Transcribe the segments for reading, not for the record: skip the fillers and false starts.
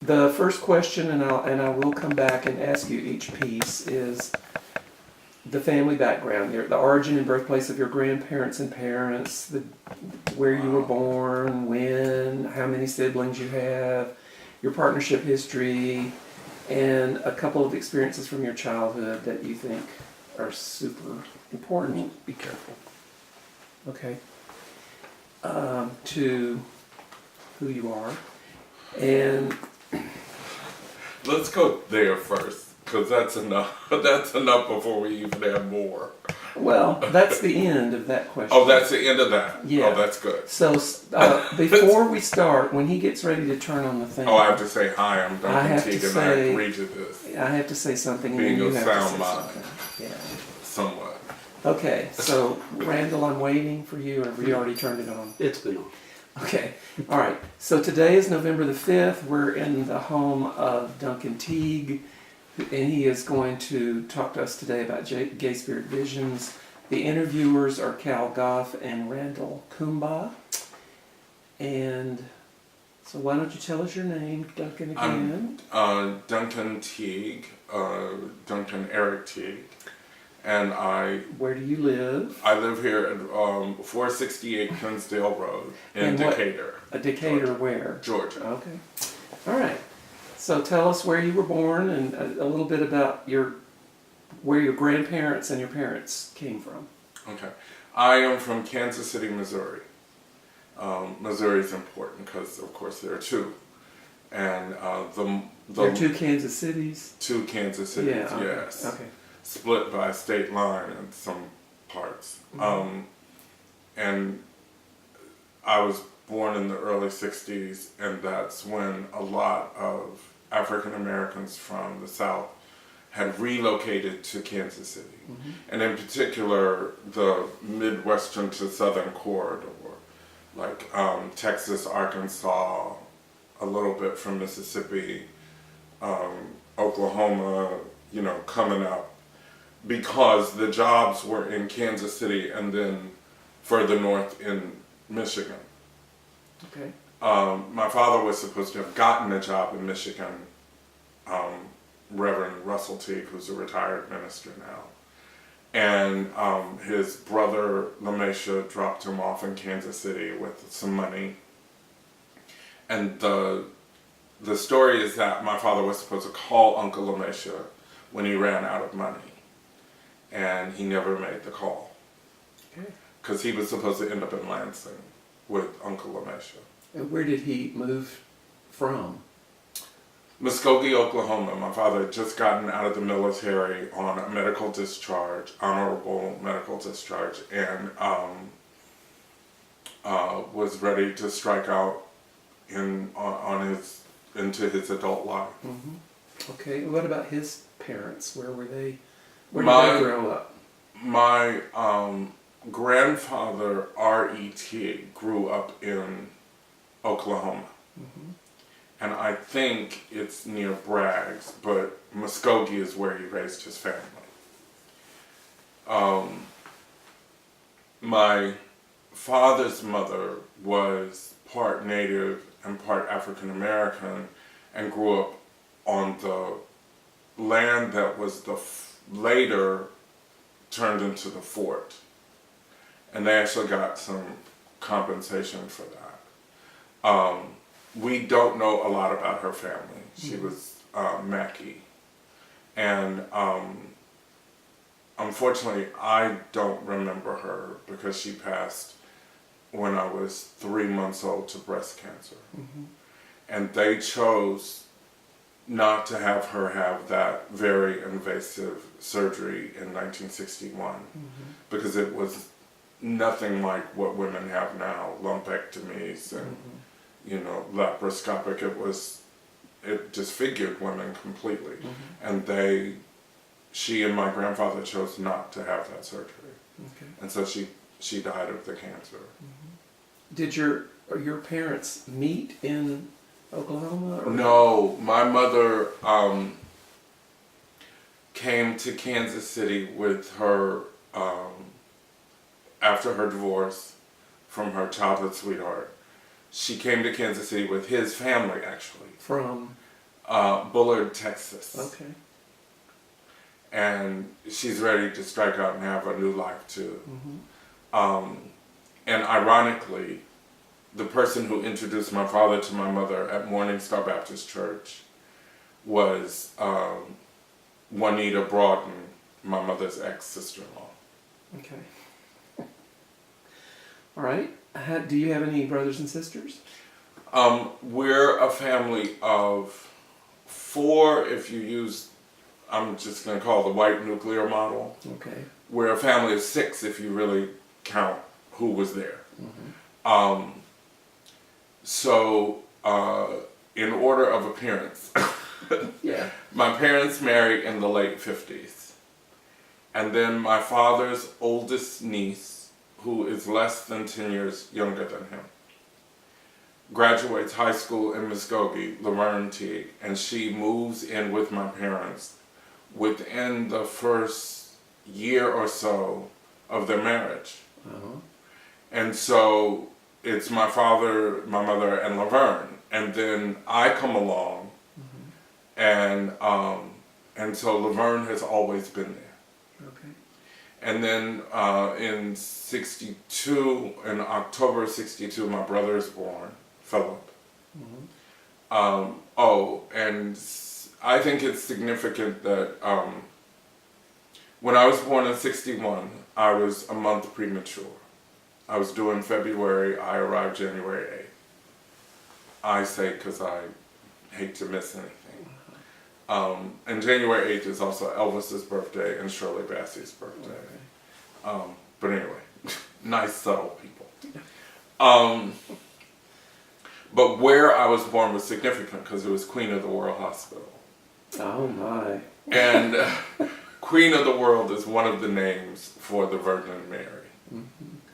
The first question, and I will come back and ask you each piece, is the family background, the origin and birthplace of your grandparents and parents, where you were born, when, how many siblings you have, your partnership history, and a couple of experiences from your childhood that you think are super important. Be careful. Okay. To who you are. And let's go there first, because that's enough. That's enough before we even have more. well, that's the end of that question. Oh, that's the end of that? Yeah. Oh, that's good. So before we start, when he gets ready to turn on the thing, Oh, I have to say, hi, I'm I Duncan have Teague, to and I say- agree to this I have to say something, and being then you a have to sound say mind, something. Yeah. somewhat. Okay, so Randall, I'm waiting for you, or have you already turned it on? It's been on. Okay, all right. So today is November the 5th. We're in the home of Duncan Teague, and he is going to talk to us today about Gay Spirit Visions. The interviewers are Cal Goff and Randall Kumba. And so why don't you tell us your name, Duncan, again? Duncan Teague, Duncan Eric Teague, and Where do you live? I live here at 468 Kinsdale Road in And what- Decatur. Decatur, Georgia. where? Georgia. Okay. All right. So tell us where you were born and a little bit about where your grandparents and your parents came from. Okay. I am from Kansas City, Missouri. Missouri is important because, of course, there are two. And There are two Kansas cities? two Kansas cities, Yeah, okay. yes. Okay. Split by a state line in some parts. Mm-hmm. And I was born in the early 60s, and that's when a lot of African Americans from the South had relocated to Kansas City. Mm-hmm. And in particular, the Midwestern to Southern corridor, like Texas, Arkansas, a little bit from Mississippi, Oklahoma, coming up, because the jobs were in Kansas City and then further north in Michigan. Okay. My father was supposed to have gotten a job in Michigan, Reverend Russell Teague, who's a retired minister now. And his brother LaMesha dropped him off in Kansas City with some money. And the story is that my father was supposed to call Uncle LaMesha when he ran out of money. And he never made the call. Okay. Because he was supposed to end up in Lansing with Uncle LaMesha. And where did he move from? Muskogee, Oklahoma. My father had just gotten out of the military on a medical discharge, honorable medical discharge, and was ready to strike out into his adult life. Mm-hmm. Okay. And what about his parents? Where were they? Where did My- they grow up? My grandfather, R.E.T., grew up in Oklahoma. Mm-hmm. And I think it's near Bragg's, but Muskogee is where he raised his family. My father's mother was part Native and part African American and grew up on the land that was later turned into the fort. And they actually got some compensation for that. We don't know a lot about her family. She was Mackey. And unfortunately, I don't remember her because she passed when I was 3 months old to breast cancer. Mm-hmm. And they chose not to have her have that very invasive surgery in 1961 Mm-hmm. because it was nothing like what women have now, lumpectomies and Mm-hmm. Laparoscopic. It disfigured women completely. Mm-hmm. And she and my grandfather chose not to have that surgery. Okay. And so she died of the cancer. Did your parents meet in Oklahoma? Or? No, my mother came to Kansas City with her, after her divorce from her childhood sweetheart. She came to Kansas City with his family, actually. From? Bullard, Texas. Okay. And she's ready to strike out and have a new life too. And ironically, the person who introduced my father to my mother at Morning Star Baptist Church was Juanita Broughton, my mother's ex-sister-in-law. Okay. All right. Do you have any brothers and sisters? We're a family of 4, if you use, I'm just going to call it the white nuclear model. Okay. We're a family of 6 if you really count who was there. So, in order of appearance, Yeah. my parents married in the late 50s. And then my father's oldest niece, who is less than 10 years younger than him, graduates high school in Muskogee, Duncan Teague, and she moves in with my parents within the first year or so of their marriage. And so it's my father, my mother, and Laverne. And then I come along, and so Laverne has always been there. Okay. And then in '62, in October '62, my brother is born, Philip. And I think it's significant that when I was born in '61, I was a month premature. I was due in February, I arrived January 8th. I say because I hate to miss anything. And January 8th is also Elvis's birthday and Shirley Bassey's birthday. But anyway, nice, subtle people. But where I was born was significant because it was Queen of the World Hospital. Oh my. And Queen of the World is one of the names for the Virgin Mary.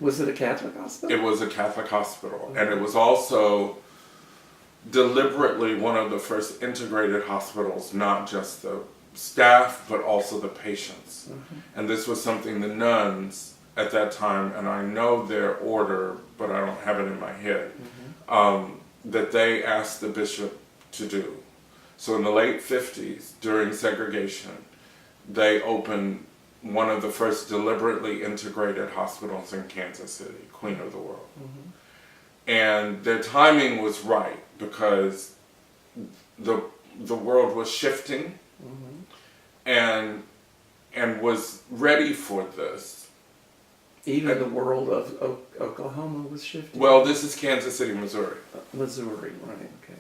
Was it a Catholic hospital? It was a Catholic hospital, and it was also deliberately one of the first integrated hospitals, not just the staff, but also the patients. And this was something the nuns at that time, and I know their order, but I don't have it in my head, that they asked the bishop to do. So in the late 50s, during segregation, they opened one of the first deliberately integrated hospitals in Kansas City, Queen of the World. And their timing was right because the world was shifting and was ready for this. Even the world of Oklahoma was shifting? Well, this is Kansas City, Missouri. Missouri, right, okay.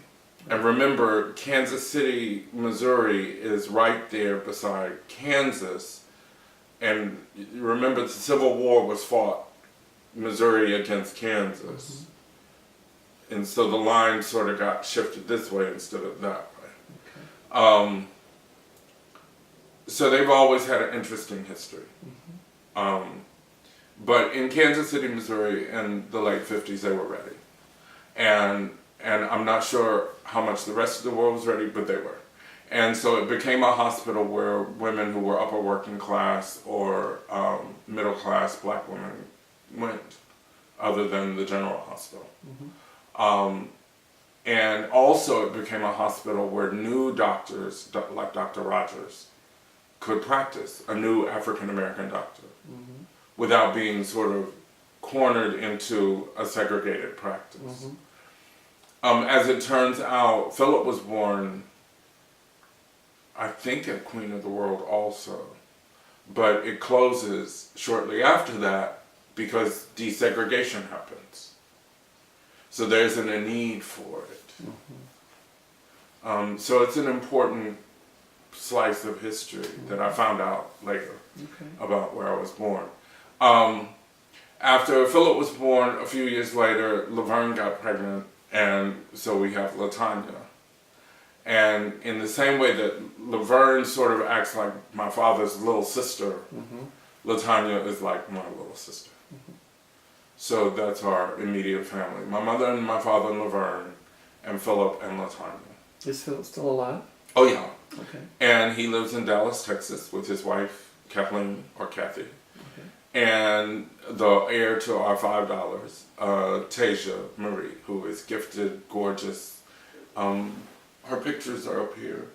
And remember, Kansas City, Missouri is right there beside Kansas. And remember, the Civil War was fought Missouri against Kansas. And so the line sort of got shifted this way instead of that way. So they've always had an interesting history. But in Kansas City, Missouri in the late 50s, they were ready. And I'm not sure how much the rest of the world was ready, but they were. And so it became a hospital where women who were upper working class or middle class black women went, other than the general hospital. And also it became a hospital where new doctors, like Dr. Rogers, could practice, a new African American doctor, without being sort of cornered into a segregated practice. As it turns out, Philip was born, I think, at Queen of the World also, but it closes shortly after that because desegregation happens. So there's a need for it. So it's an important slice of history that I found out later about where I was born. After Philip was born, a few years later, Laverne got pregnant, and so we have LaTanya. And in the same way that Laverne sort of acts like my father's little sister, LaTanya is like my little sister. So that's our immediate family. My mother and my father and Laverne, and Philip and LaTanya. Is Philip still alive? Oh yeah. Okay. And he lives in Dallas, Texas with his wife, Kathleen, or Kathy. And the heir to our $5, Tasia Marie, who is gifted, gorgeous, Her pictures are up here.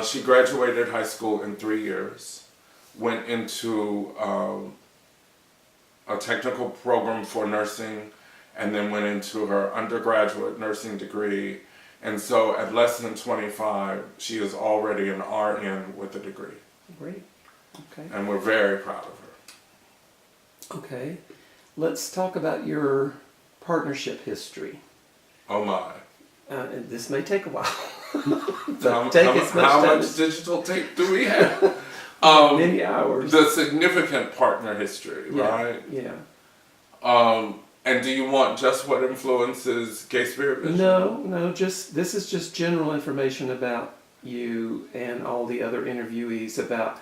She graduated high school in 3 years, went into a technical program for nursing, and then went into her undergraduate nursing degree. And so at less than 25, she is already an RN with a degree. Great. Okay. And we're very proud of her. Okay. Let's talk about your partnership history. Oh my. And this may take a while. How much digital tape do we have? Many hours. The significant partner history, right? Yeah. And do you want just what influences Gay Spirit Vision? No, this is just general information about you and all the other interviewees about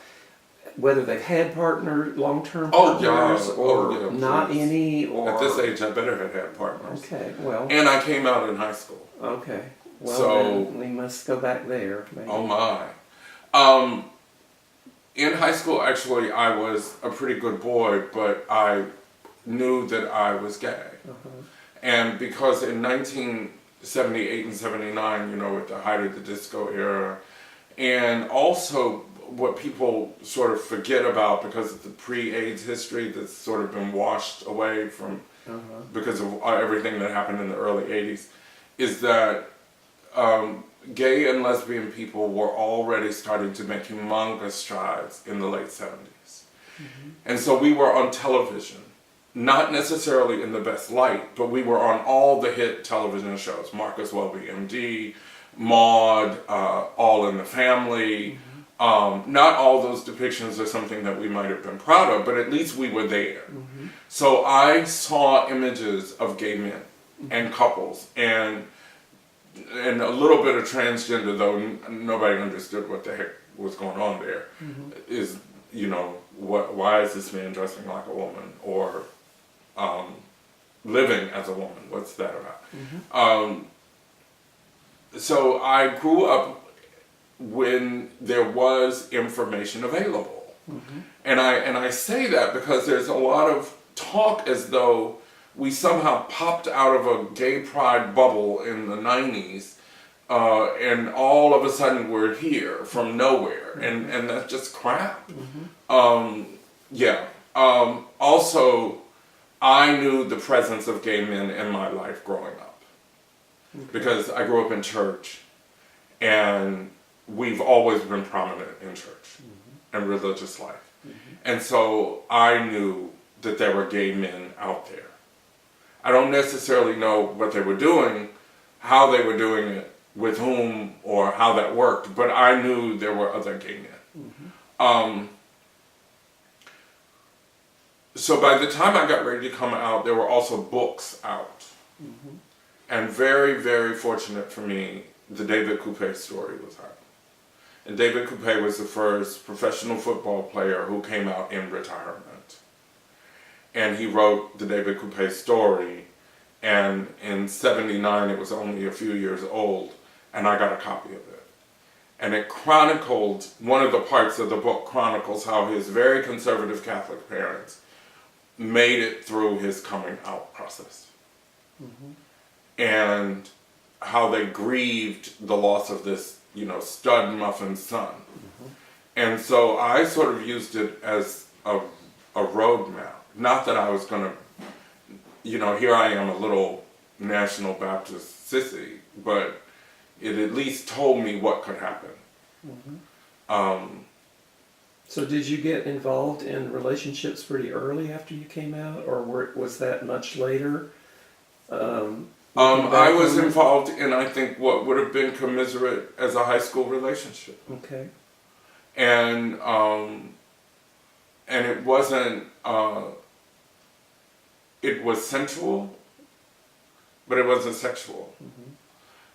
whether they've had long-term partners or not please. any, or... At this age, I better have had partners. Okay, well... And I came out in high school. Okay, well, So, then we must go back there, maybe. Oh my. In high school, actually, I was a pretty good boy, but I knew that I was gay. And because in 1978 and 79, you know, at the height of the disco era, and also what people sort of forget about because of the pre-AIDS history that's sort of been washed away from because of everything that happened in the early 80s, is that gay and lesbian people were already starting to make humongous strides in the late 70s. And so we were on television, not necessarily in the best light, but we were on all the hit television shows, Marcus Welby, MD, Maude, All in the Family. Not all those depictions are something that we might have been proud of, but at least we were there. So I saw images of gay men and couples and a little bit of transgender, though nobody understood what the heck was going on there. Is, you know, why is this man dressing like a woman, or living as a woman? What's that about? So I grew up when there was information available. And I say that because there's a lot of talk as though we somehow popped out of a gay pride bubble in the 90s, and all of a sudden we're here from nowhere, and that's just crap. Also, I knew the presence of gay men in my life growing up, because I grew up in church, and we've always been prominent in church and religious life. And so I knew that there were gay men out there. I don't necessarily know what they were doing, how they were doing it, with whom, or how that worked, but I knew there were other gay men. So by the time I got ready to come out, there were also books out. And very, very fortunate for me, the David Coupe story was out. And David Coupe was the first professional football player who came out in retirement. And he wrote the David Coupe story, and in '79 it was only a few years old, and I got a copy of it. And it chronicled, one of the parts of the book chronicles how his very conservative Catholic parents made it through his coming out process. And how they grieved the loss of this, you know, stud muffin son. And so I sort of used it as a roadmap. Not that I was going to, you know, here I am, a little National Baptist sissy, but it at least told me what could happen. So did you get involved in relationships pretty early after you came out, or was that much later? I was involved in, I think, what would have been commiserate as a high school relationship. Okay. And it wasn't, it was sensual, but it wasn't sexual.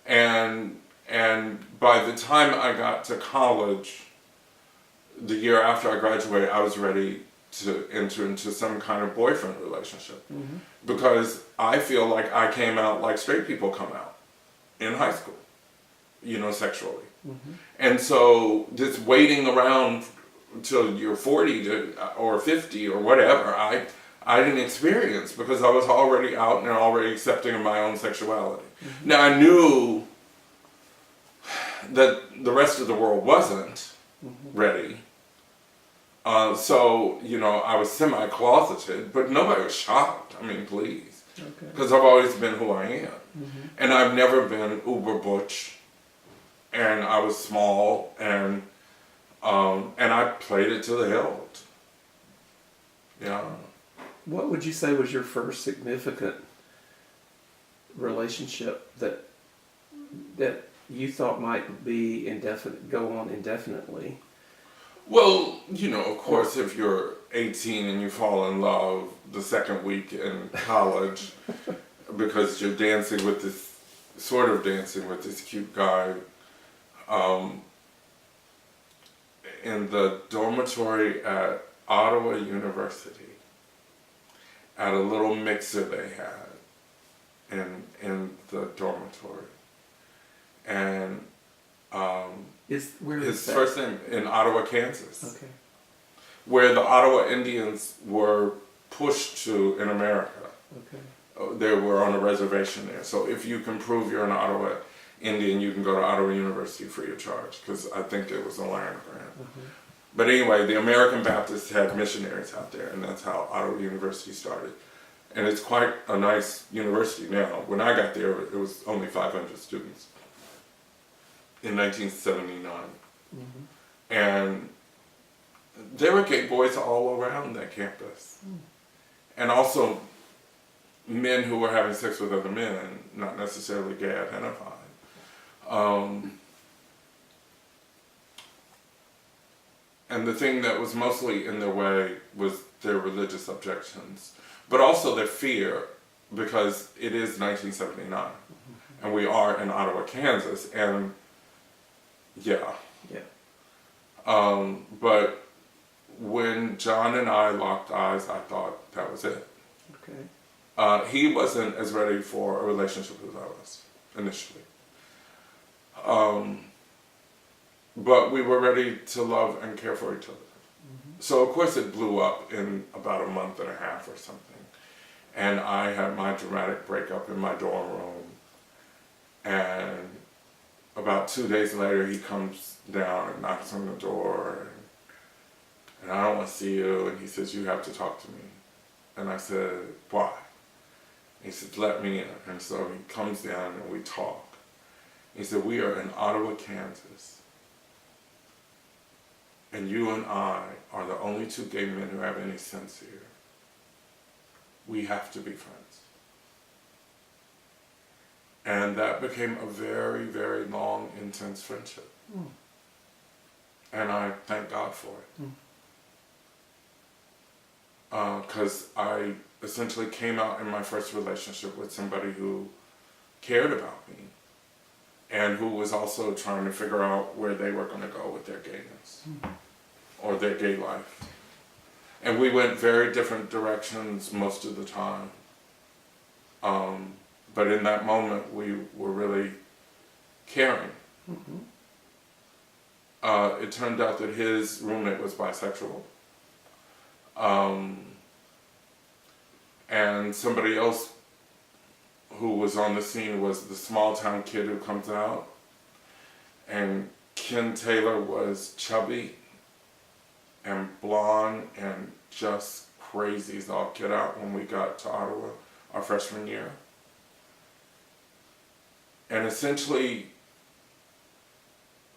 And by the time I got to college, the year after I graduated, I was ready to enter into some kind of boyfriend relationship. Because I feel like I came out like straight people come out in high school, you know, sexually. And so this waiting around till you're 40 or 50 or whatever, I didn't experience, because I was already out and already accepting of my own sexuality. Now I knew that the rest of the world wasn't ready. So, I was semi-closeted, but nobody was shocked. I mean, please. Okay. Because I've always been who I am. Mm-hmm. And I've never been uber butch. And I was small, and I played it to the hilt. Yeah. What would you say was your first significant relationship that you thought might be go on indefinitely? Well, of course, if you're 18 and you fall in love the second week in college because you're dancing with this cute guy in the dormitory at Ottawa University, at a little mixer they had in the dormitory. And Where is his that? first name in Ottawa, Kansas, Okay. where the Ottawa Indians were pushed to in America. Okay. They were on a reservation there. So if you can prove you're an Ottawa Indian, you can go to Ottawa University free of charge, because I think it was a land grant. Uh-huh. But anyway, the American Baptists had missionaries out there, and that's how Ottawa University started. And it's quite a nice university now. When I got there, it was only 500 students in 1979. Mm-hmm. And there were gay boys all around that campus. And also men who were having sex with other men, not necessarily gay identified. And the thing that was mostly in their way was their religious objections, but also their fear, because it is 1979, and we are in Ottawa, Kansas, and yeah. But when John and I locked eyes, I thought that was it. Okay. He wasn't as ready for a relationship as I was initially. But we were ready to love and care for each other. Mm-hmm. So of course it blew up in about a month and a half or something. And I had my dramatic breakup in my dorm room. And about 2 days later he comes down and knocks on the door. And I don't want to see you. And he says, you have to talk to me. And I said, why? He said, let me in. And so he comes down and we talk. He said, we are in Ottawa, Kansas. And you and I are the only two gay men who have any sense here. We have to be friends. And that became a very, very long, intense friendship. Mm. And I thank God for it. Because I essentially came out in my first relationship with somebody who cared about me and who was also trying to figure out where they were going to go with their gayness or their gay life. And we went very different directions most of the time. But in that moment, we were really caring. Mm-hmm. It turned out that his roommate was bisexual. And somebody else who was on the scene was the small town kid who comes out. And Ken Taylor was chubby and blonde and just crazy as all get out when we got to Ottawa our freshman year. And essentially,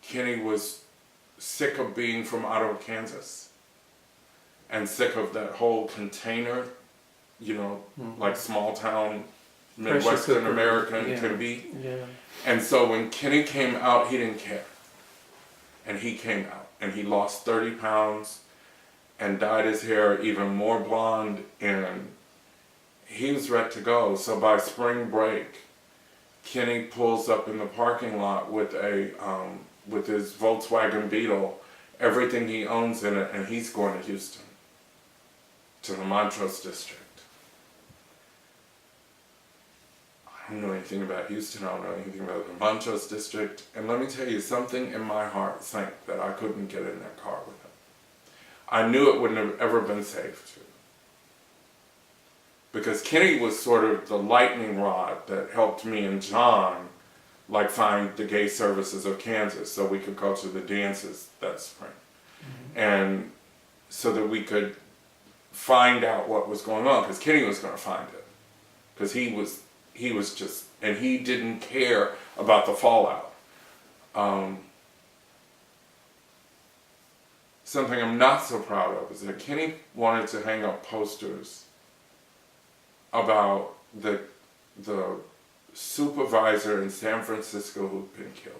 Kenny was sick of being from Ottawa, Kansas, and sick of that whole container, like small town Midwestern American can be. Yeah. And so when Kenny came out, he didn't care. And he came out, and he lost 30 pounds and dyed his hair even more blonde, and he was ready to go. So by spring break, Kenny pulls up in the parking lot with with his Volkswagen Beetle, everything he owns in it, and he's going to Houston, to the Montrose district. I don't know anything about Houston, I don't know anything about the Montrose district, and let me tell you, something in my heart sank that I couldn't get in that car with him. I knew it wouldn't have ever been safe to. Because Kenny was sort of the lightning rod that helped me and John like find the gay services of Kansas so we could go to the dances that spring. And so that we could find out what was going on, because Kenny was going to find it. Because he was just, and he didn't care about the fallout. Something I'm not so proud of is that Kenny wanted to hang up posters about the supervisor in San Francisco who'd been killed.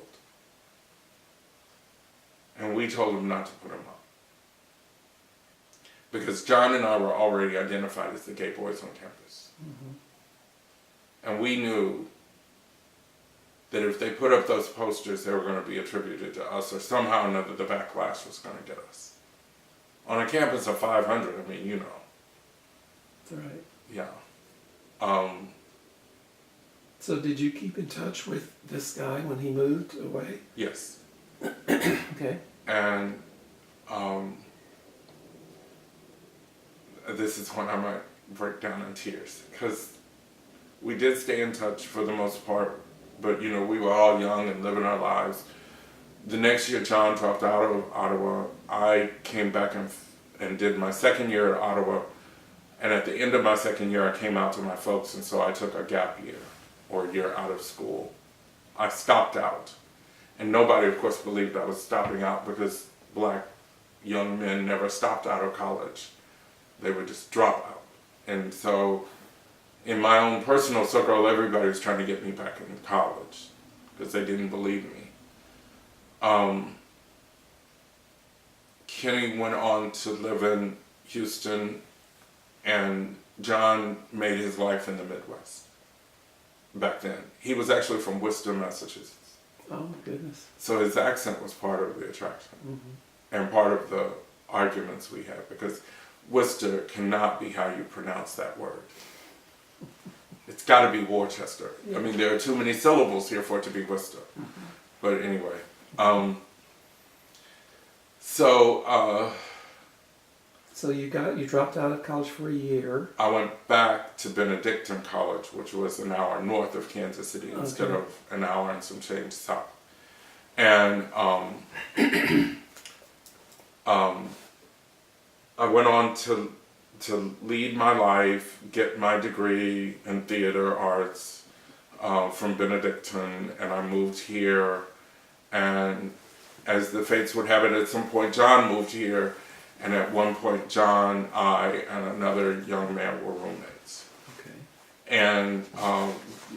And we told him not to put him up. Because John and I were already identified as the gay boys on campus. And we knew that if they put up those posters, they were going to be attributed to us, or somehow or another the backlash was going to get us. On a campus of 500, I mean, you know. That's right. Yeah. So did you keep in touch with this guy when he moved away? Yes. Okay. And this is when I might break down in tears, because we did stay in touch for the most part, but you know, we were all young and living our lives. The next year John dropped out of Ottawa. I came back and did my second year at Ottawa, and at the end of my second year I came out to my folks, and so I took a gap year, or a year out of school. I stopped out, and nobody of course believed I was stopping out, because black young men never stopped out of college. They would just drop out. And so in my own personal circle, everybody was trying to get me back in college because they didn't believe me. Kenny went on to live in Houston, and John made his life in the Midwest back then. He was actually from Worcester, Massachusetts. Oh my goodness. So his accent was part of the attraction and part of the arguments we had, because Worcester cannot be how you pronounce that word. It's got to be Worcester. I mean, there are too many syllables here for it to be Worcester. But anyway, so you dropped out of college for a year. I went back to Benedictine College, which was an hour north of Kansas City instead of an hour and some change south. And I went on to lead my life, get my degree in theater arts from Benedictine, and I moved here. And as the fates would have it, at some point John moved here, and at one point John, I, and another young man were roommates. Okay. And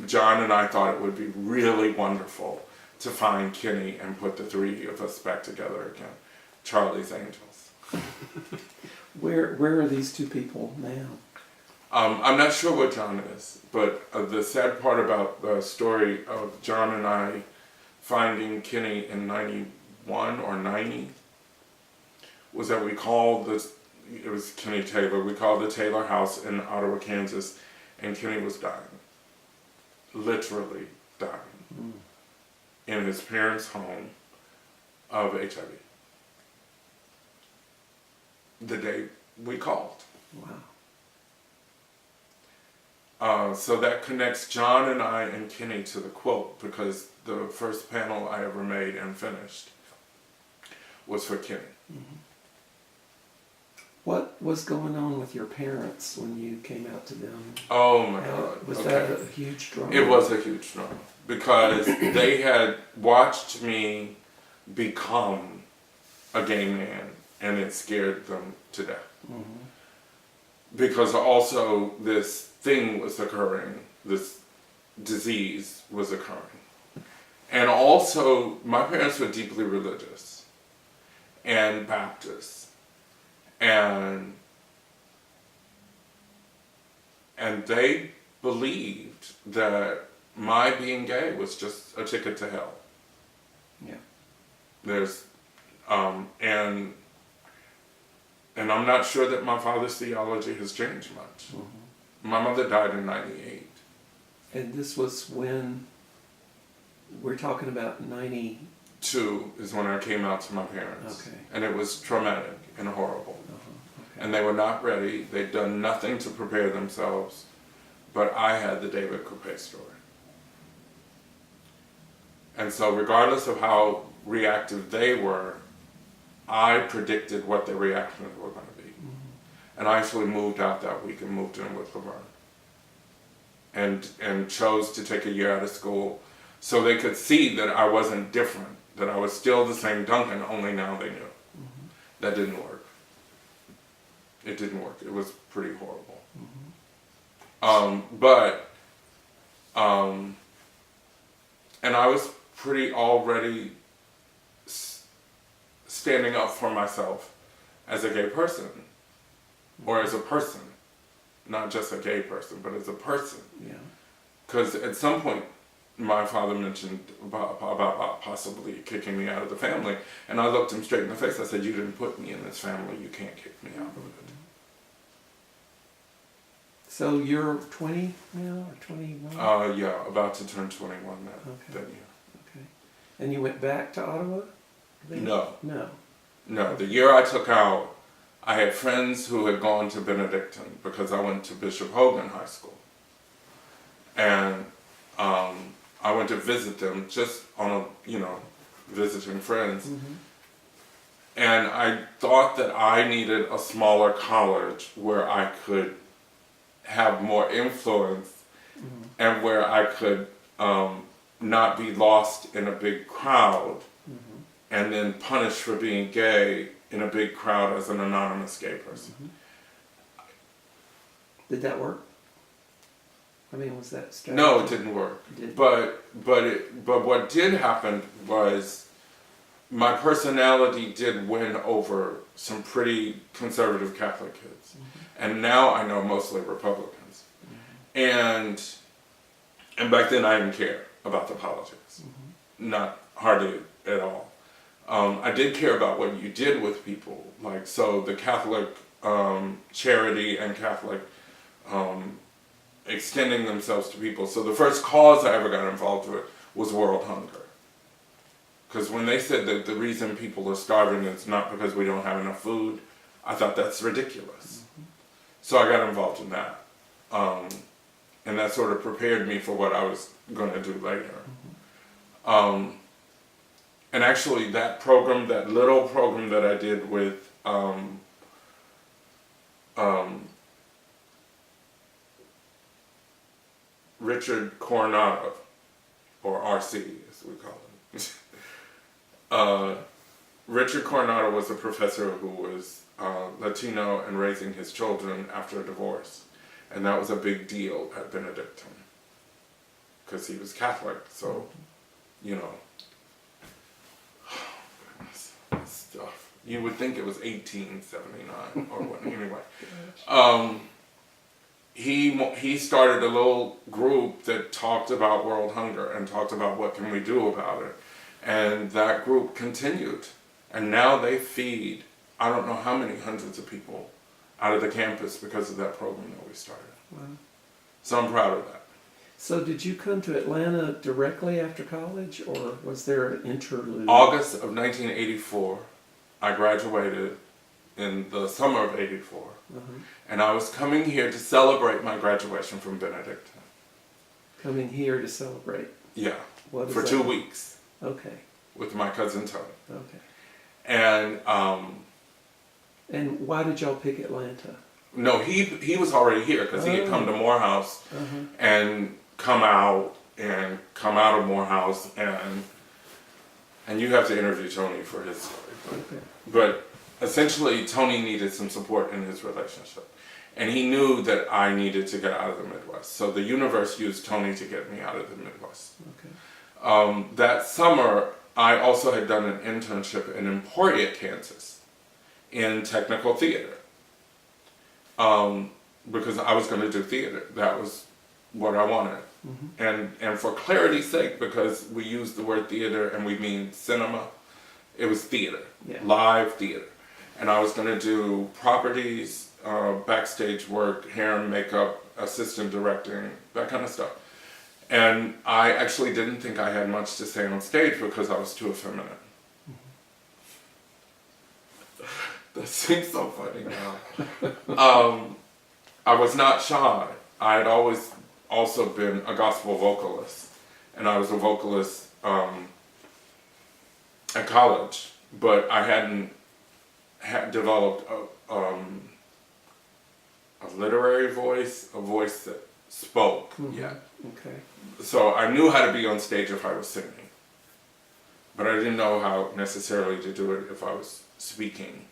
John and I thought it would be really wonderful to find Kenny and put the three of us back together again. Charlie's Angels. Where are these two people now? I'm not sure what John is, but the sad part about the story of John and I finding Kenny in 91 or 90 was that we called it was Kenny Taylor, we called the Taylor house in Ottawa, Kansas, and Kenny was dying. Literally dying. In his parents' home of HIV. The day we called. Wow. So that connects John and I and Kenny to the quilt, because the first panel I ever made and finished was for Kenny. What was going on with your parents when you came out to them? Oh my God. Was that a huge drama? It was a huge drama, because they had watched me become a gay man, and it scared them to death. Because also this thing was occurring, this disease was occurring. And also, my parents were deeply religious and Baptist. And they believed that my being gay was just a ticket to hell. Yeah. There's, and I'm not sure that my father's theology has changed much. My mother died in 98. And this was when, we're talking about 90... 2 is when I came out to my parents. Okay. And it was traumatic and horrible. Okay. And they were not ready. They'd done nothing to prepare themselves. But I had the David Coupe story. And so regardless of how reactive they were, I predicted what their reactions were going to be. And I actually moved out that week and moved in with Laverne. And chose to take a year out of school so they could see that I wasn't different, that I was still the same Duncan, only now they knew. That didn't work. It didn't work. It was pretty horrible. And I was pretty already standing up for myself as a gay person, or as a person, not just a gay person, but as a person. Yeah. Because at some point, my father mentioned about possibly kicking me out of the family, and I looked him straight in the face. I said, "You didn't put me in this family. You can't kick me out of it." So you're 20 now, or 21? Yeah, about to turn 21 that year. Okay. And you went back to Ottawa then? No. No. The year I took out, I had friends who had gone to Benedictine because I went to Bishop Hogan High School. And I went to visit them just on visiting friends. And I thought that I needed a smaller college where I could have more influence and where I could not be lost in a big crowd and then punished for being gay in a big crowd as an anonymous gay person. Did that work? I mean, was that strategy? No, it didn't work. But what did happen was my personality did win over some pretty conservative Catholic kids. And now I know mostly Republicans. And back then I didn't care about the politics. Not hardly at all. I did care about what you did with people. Like, so the Catholic charity and Catholic extending themselves to people. So the first cause I ever got involved with was world hunger. Because when they said that the reason people are starving is not because we don't have enough food, I thought that's ridiculous. So I got involved in that. And that sort of prepared me for what I was going to do later. And actually that program, that little program that I did with Richard Coronado, or RC as we call him. Richard Coronado was a professor who was Latino and raising his children after a divorce. And that was a big deal at Benedictine. Because he was Catholic, so, stuff. You would think it was 1879 or what, anyway. He started a little group that talked about world hunger and talked about what can we do about it. And that group continued. And now they feed, I don't know how many hundreds of people out of the campus because of that program that we started. Wow. So I'm proud of that. So did you come to Atlanta directly after college, or was there an interlude? August of 1984, I graduated in the summer of '84. And I was coming here to celebrate my graduation from Benedictine. Coming here to celebrate? Yeah, What is for that? 2 weeks. Okay. With my cousin Tony. Okay. And why did y'all pick Atlanta? no, he was already here because he had come to Morehouse and come out of Morehouse, and you have to interview Tony for his story. But essentially, Tony needed some support in his relationship. And he knew that I needed to get out of the Midwest. So the universe used Tony to get me out of the Midwest. That summer, I also had done an internship in Emporia, Kansas, in technical theater. Because I was going to do theater. That was what I wanted. And for clarity's sake, because we use the word theater and we mean cinema, it was theater, live theater. And I was going to do properties, backstage work, hair and makeup, assistant directing, that kind of stuff. And I actually didn't think I had much to say on stage because I was too effeminate. That seems so funny now. I was not shy. I had always also been a gospel vocalist. And I was a vocalist at college, but I hadn't developed a literary voice, a voice that spoke yet. Okay. So I knew how to be on stage if I was singing, but I didn't know how necessarily to do it if I was speaking.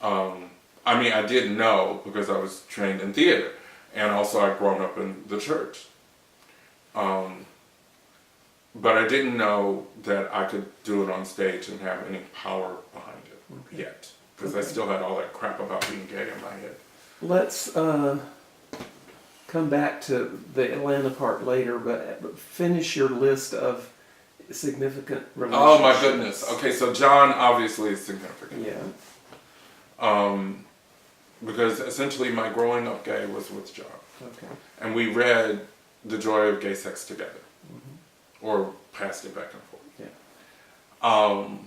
I mean, I did know because I was trained in theater, and also I'd grown up in the church. But I didn't know that I could do it on stage and have any power behind it yet, because I still had all that crap about being gay in my head. Let's come back to the Atlanta part later, but finish your list of significant relationships. Oh my goodness. Okay, so John obviously is significant. Yeah. Because essentially my growing up gay was with John. Okay. And we read The Joy of Gay Sex together. Or passed it back and forth. Yeah.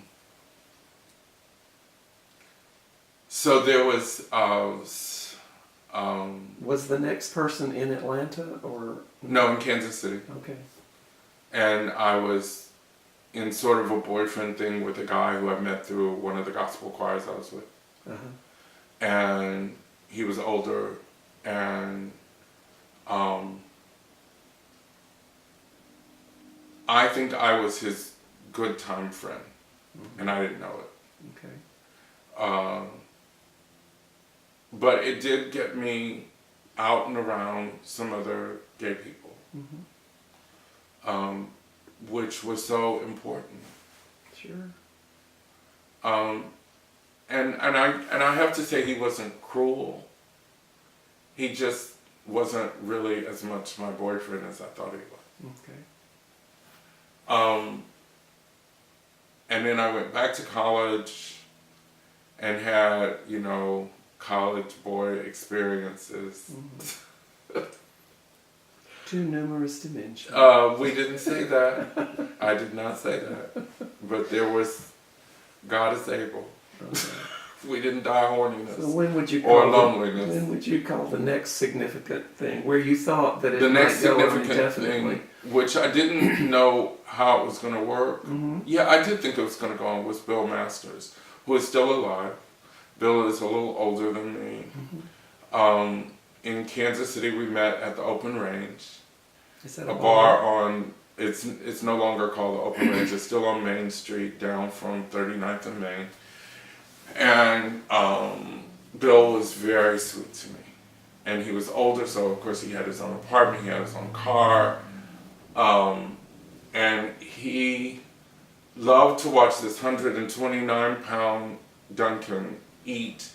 So there was Was the next person in Atlanta or? no, in Kansas City. Okay. And I was in sort of a boyfriend thing with a guy who I met through one of the gospel choirs I was with. And he was older, and I think I was his good time friend, and I didn't know it. Okay. But it did get me out and around some other gay people, which was so important. Sure. And I have to say he wasn't cruel. He just wasn't really as much my boyfriend as I thought he was. Okay. And then I went back to college and had, college boy experiences. Too numerous to mention. We didn't say that. I did not say that. But there was, God is able. Okay. We didn't die horniness. So when would you or call loneliness. when would you call the next significant thing where you thought that it The next might go on significant indefinitely? thing, which I didn't know how it was going to work. Yeah, I did think it was going to go on, was Bill Masters, who is still alive. Bill is a little older than me. In Kansas City, we met at the Open Range, Is that a bar on. It's no longer called the Open Range. It's still on Main Street, down from 39th and Main. And Bill was very sweet to me. And he was older, so of course he had his own apartment, he had his own car. And he loved to watch this 129-pound Duncan eat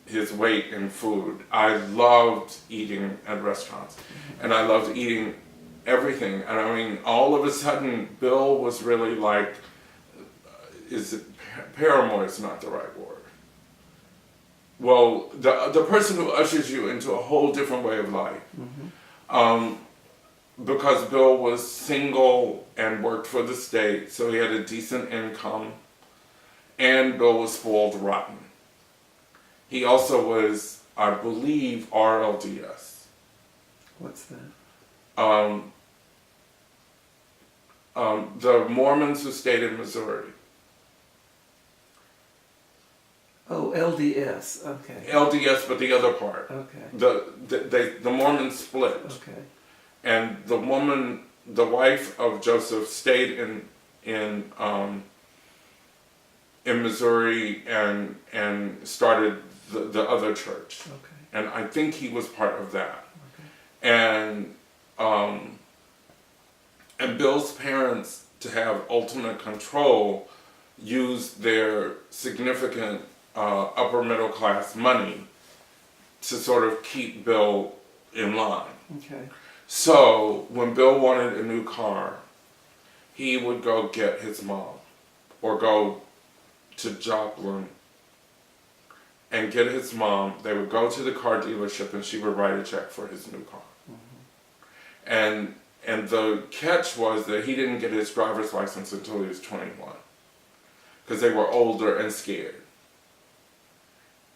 his weight in food. I loved eating at restaurants. And I loved eating everything. And I mean, all of a sudden, Bill was really like, paramour is not the right word. Well, the person who ushers you into a whole different way of life. Because Bill was single and worked for the state, so he had a decent income, and Bill was spoiled rotten. He also was, I believe, RLDS. What's that? The Mormons who stayed in Missouri. Oh, LDS. Okay. LDS, but the other part. Okay. The Mormons split. Okay. And the woman, the wife of Joseph, stayed in Missouri and started the other church. Okay. And I think he was part of that. Okay. And Bill's parents, to have ultimate control, used their significant upper middle class money to sort of keep Bill in line. Okay. So when Bill wanted a new car, he would go get his mom or go to Joplin and get his mom. They would go to the car dealership and she would write a check for his new car. And the catch was that he didn't get his driver's license until he was 21 because they were older and scared.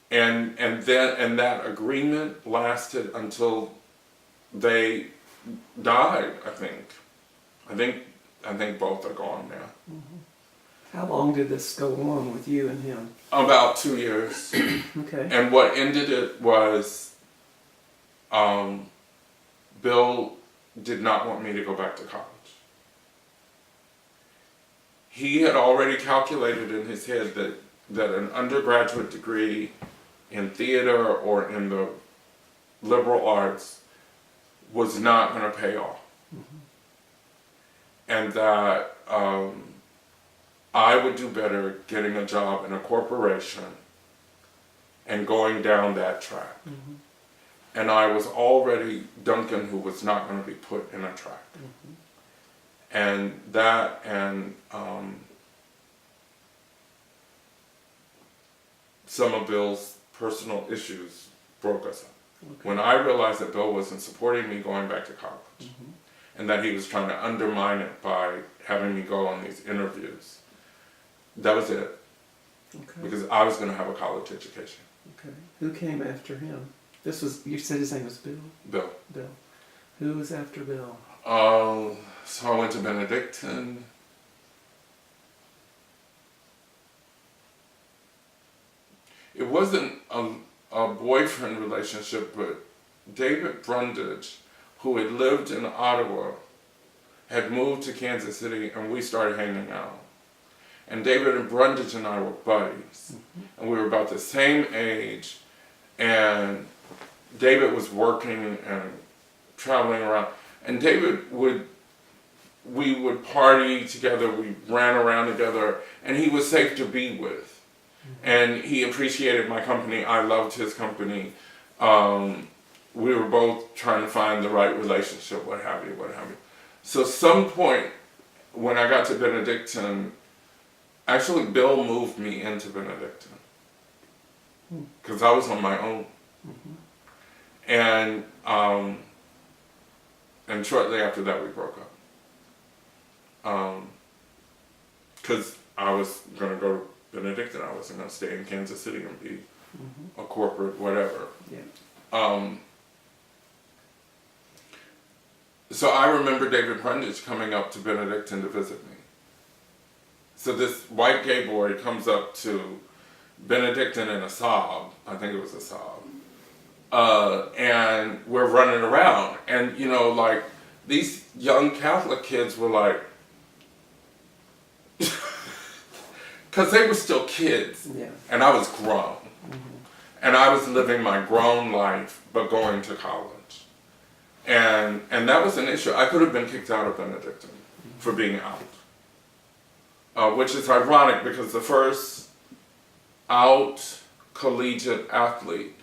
And that agreement lasted until they died, I think. I think both are gone now. How long did this go on with you and him? About 2 years. Okay. And what ended it was Bill did not want me to go back to college. He had already calculated in his head that an undergraduate degree in theater or in the liberal arts was not going to pay off. And that I would do better getting a job in a corporation and going down that track. And I was already Duncan, who was not going to be put in a track. And that and some of Bill's personal issues broke us up. Okay. When I realized that Bill wasn't supporting me going back to college, and that he was trying to undermine it by having me go on these interviews, that was it. Okay. Because I was going to have a college education. Okay. Who came after him? This was, you said his name was Bill? Bill. Bill. Who was after Bill? So I went to Benedictine. It wasn't a boyfriend relationship, but David Brundage, who had lived in Ottawa, had moved to Kansas City, and we started hanging out. And David and Brundage and I were buddies, and we were about the same age, and David was working and traveling around, and we would party together, we ran around together, and he was safe to be with. And he appreciated my company, I loved his company. We were both trying to find the right relationship, what have you. So some point, when I got to Benedictine, actually Bill moved me into Benedictine. Because I was on my own. And shortly after that we broke up. Because I was going to go to Benedictine, I wasn't going to stay in Kansas City and be a corporate whatever. Yeah. So I remember David Brundage coming up to Benedictine to visit me. So this white gay boy comes up to Benedictine in a Saab, I think it was a Saab, and we're running around, and you know, like, these young Catholic kids were like, because they were still kids, Yeah. and I was grown, and I was living my grown life, but going to college. And that was an issue. I could have been kicked out of Benedictine for being out. Which is ironic because the first out collegiate athlete,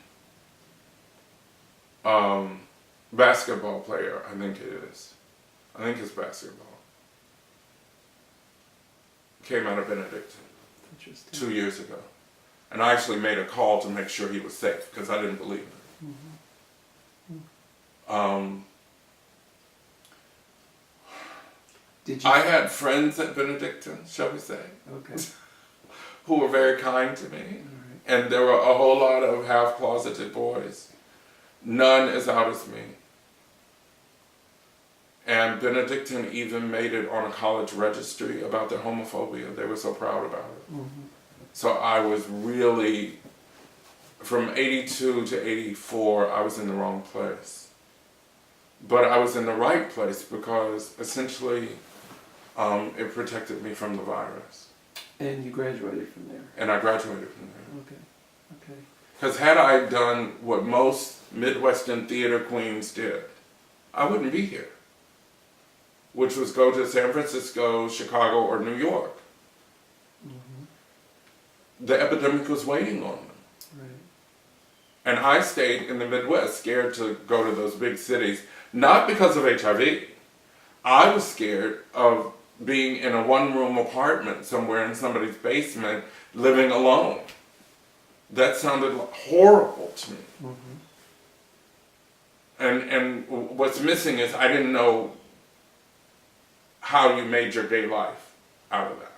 basketball player, I think it's basketball, came out of Benedictine Interesting. 2 years ago. And I actually made a call to make sure he was safe because I didn't believe it. Did you? I had friends at Benedictine, shall we say, Okay. who were very kind to me. All right. And there were a whole lot of half-closeted boys. None as out as me. And Benedictine even made it on a college registry about their homophobia. They were so proud about it. So I was really, from 82 to 84, I was in the wrong place. But I was in the right place because essentially it protected me from the virus. And you graduated from there. And I graduated from there. Okay. Okay. Because had I done what most Midwestern theater queens did, I wouldn't be here. Which was go to San Francisco, Chicago, or New York. The epidemic was waiting on them. Right. And I stayed in the Midwest, scared to go to those big cities, not because of HIV. I was scared of being in a one-room apartment somewhere in somebody's basement, living alone. That sounded horrible to me. And what's missing is I didn't know how you made your gay life out of that.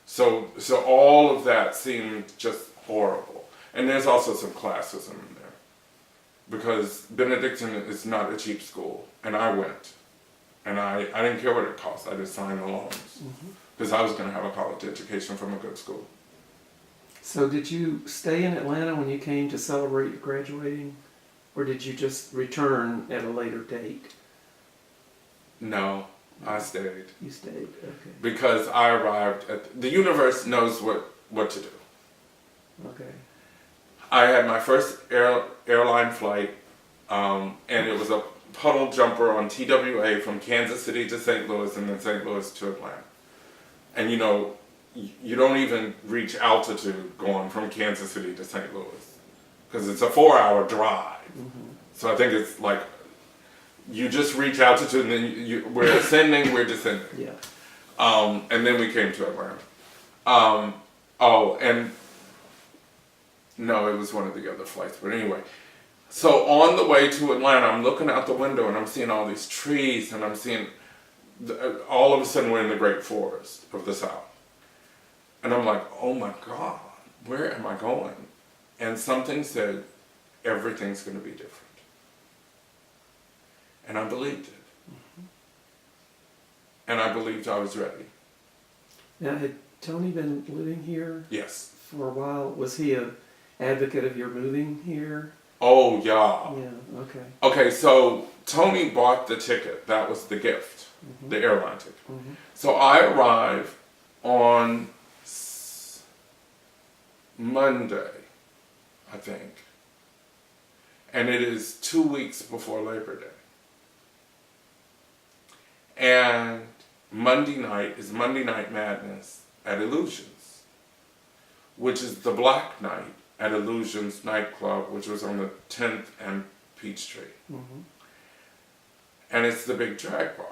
So all of that seemed just horrible. And there's also some classism in there. Because Benedictine is not a cheap school, and I went. And I didn't care what it cost. I just signed the loans because I was going to have a college education from a good school. So did you stay in Atlanta when you came to celebrate your graduating? Or did you just return at a later date? No, I stayed. You stayed, okay. Because I arrived at the universe knows what to do. Okay. I had my first airline flight, and it was a puddle jumper on TWA from Kansas City to St. Louis and then St. Louis to Atlanta. And you know, you don't even reach altitude going from Kansas City to St. Louis because it's a 4-hour drive. So I think it's like you just reach altitude and then we're ascending, we're descending. Yeah. And then we came to Atlanta. And no, it was one of the other flights. But anyway, so on the way to Atlanta, I'm looking out the window and I'm seeing all these trees and I'm seeing, all of a sudden we're in the Great Forest of the South. And I'm like, oh my God, where am I going? And something said, everything's going to be different. And I believed it. And I believed I was ready. Now, had Tony been living here Yes. for a while? Was he an advocate of your moving here? Oh, yeah. Yeah, okay. Okay, so Tony bought the ticket. That was the gift, the airline ticket. So I arrived on Monday, I think. And it is 2 weeks before Labor Day. And Monday night is Monday Night Madness at Illusions, which is the Black Night at Illusions nightclub, which was on the 10th and Peachtree. And it's the big drag bar.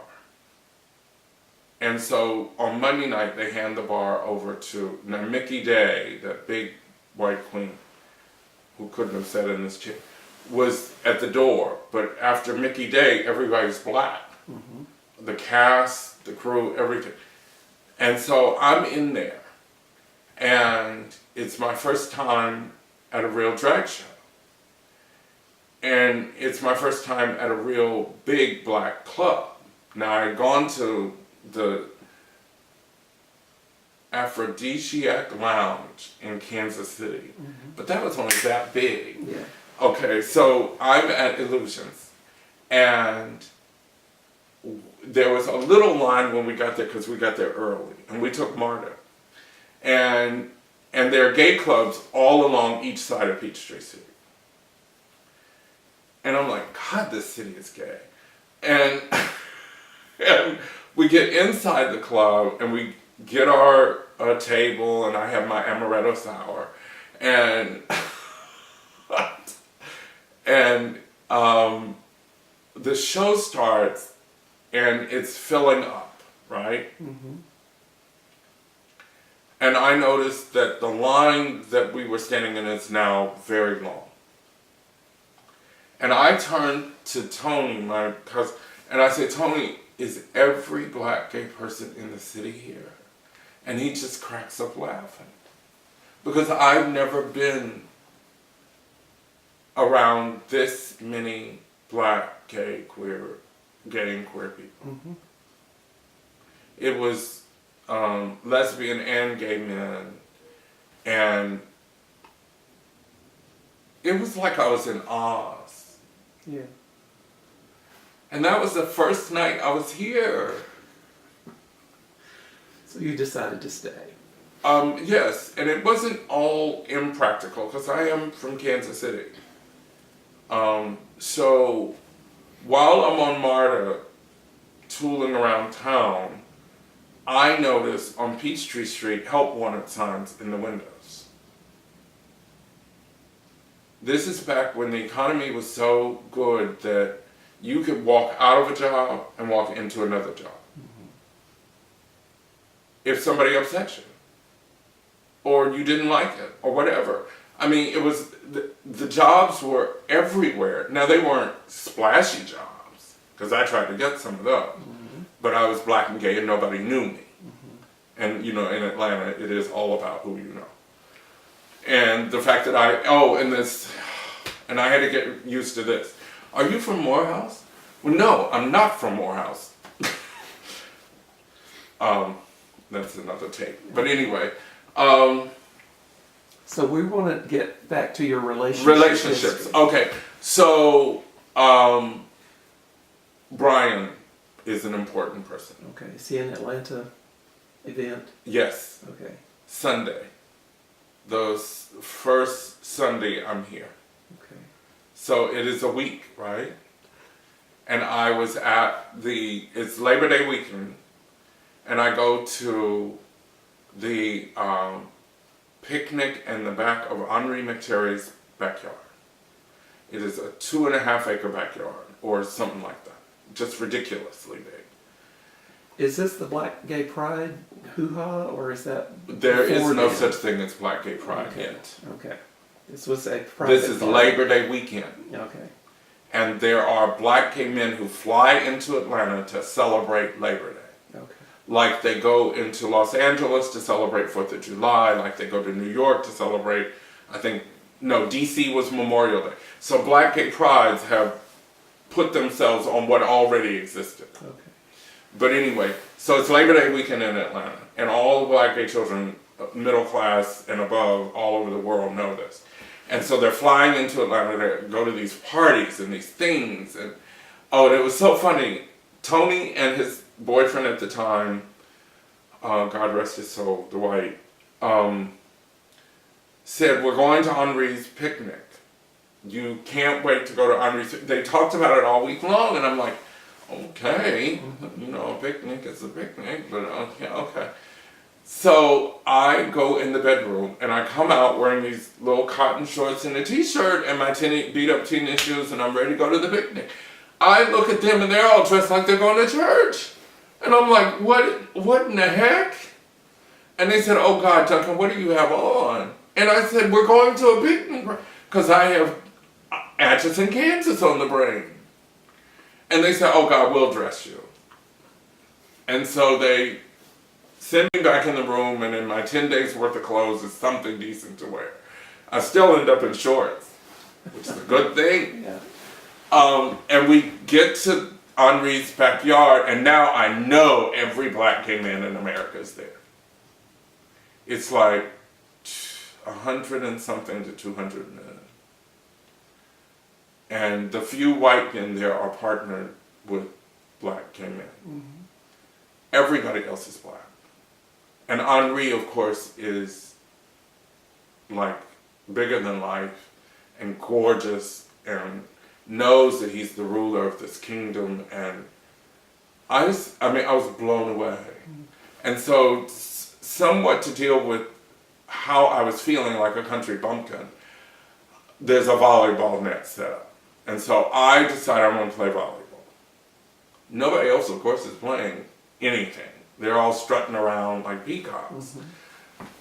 And so on Monday night, they hand the bar over to, now Mickey Day, that big white queen, who couldn't have sat in this chair, was at the door. But after Mickey Day, everybody's black. The cast, the crew, everything. And so I'm in there. And it's my first time at a real drag show. And it's my first time at a real big black club. Now I had gone to the Aphrodisiac Lounge in Kansas City, but that was only that big. Yeah. Okay, so I'm at Illusions, and there was a little line when we got there because we got there early, and we took MARTA. And there are gay clubs all along each side of Peachtree City. And I'm like, God, this city is gay. And we get inside the club, and we get our table, and I have my amaretto sour. And the show starts, and it's filling up, right? And I noticed that the line that we were standing in is now very long. And I turned to Tony, my cousin, and I said, Tony, is every black gay person in the city here? And he just cracks up laughing. Because I've never been around this many black, gay, and queer people. It was lesbian and gay men, and it was like I was in Oz. Yeah. And that was the first night I was here. So you decided to stay. Yes, and it wasn't all impractical because I am from Kansas City. So while I'm on MARTA tooling around town, I noticed on Peachtree Street help wanted signs in the windows. This is back when the economy was so good that you could walk out of a job and walk into another job. If somebody upset you, or you didn't like it, or whatever. I mean, it was, the jobs were everywhere. Now, they weren't splashy jobs, because I tried to get some of those, but I was black and gay and nobody knew me. And, you know, in Atlanta, it is all about who you know. And the fact that and I had to get used to this. Are you from Morehouse? Well, no, I'm not from Morehouse. That's another tape. But anyway, So we want to get back to your relationships. history. Okay, so Brian is an important person. Okay. Is he an Atlanta event? Yes, Okay. Sunday. The first Sunday I'm here. Okay. So it is a week, right? And I was at it's Labor Day weekend, and I go to the picnic in the back of Henri McTerry's backyard. It is a 2.5 acre backyard, or something like that. Just ridiculously big. Is this the Black Gay Pride hoo-ha, or is that? There is before no then? such thing as Black Gay Pride Okay. yet. Okay. This was a private This is party. Labor Day weekend. Okay. And there are black gay men who fly into Atlanta to celebrate Labor Day. Okay. Like they go into Los Angeles to celebrate 4th of July, like they go to New York to celebrate, DC was Memorial Day. So black gay prides have put themselves on what already existed. Okay. But anyway, so it's Labor Day weekend in Atlanta, and all the black gay children, middle class and above, all over the world know this. And so they're flying into Atlanta to go to these parties and these things. And it was so funny. Tony and his boyfriend at the time, God rest his soul, Dwight, said, we're going to Henri's picnic. You can't wait to go to Henri's. They talked about it all week long, and I'm like, okay, a picnic is a picnic, but okay. So I go in the bedroom, and I come out wearing these little cotton shorts and a t-shirt and my beat up tennis shoes, and I'm ready to go to the picnic. I look at them, and they're all dressed like they're going to church. And I'm like, what in the heck? And they said, oh God, Duncan, what do you have on? And I said, we're going to a picnic, because I have Atchison, Kansas on the brain. And they said, oh God, we'll dress you. And so they send me back in the room, and in my 10 days worth of clothes is something decent to wear. I still end up in shorts, which is a good thing. Yeah. And we get to Henri's backyard, and now I know every black gay man in America is there. It's like 100 and something to 200 men. And the few white men there are partnered with black gay men. Mm-hmm. Everybody else is black. And Henri, of course, is like bigger than life and gorgeous and knows that he's the ruler of this kingdom. And I was blown away. Mm-hmm. And so somewhat to deal with how I was feeling like a country bumpkin, there's a volleyball net set up. And so I decided I'm going to play volleyball. Nobody else, of course, is playing anything. They're all strutting around like peacocks.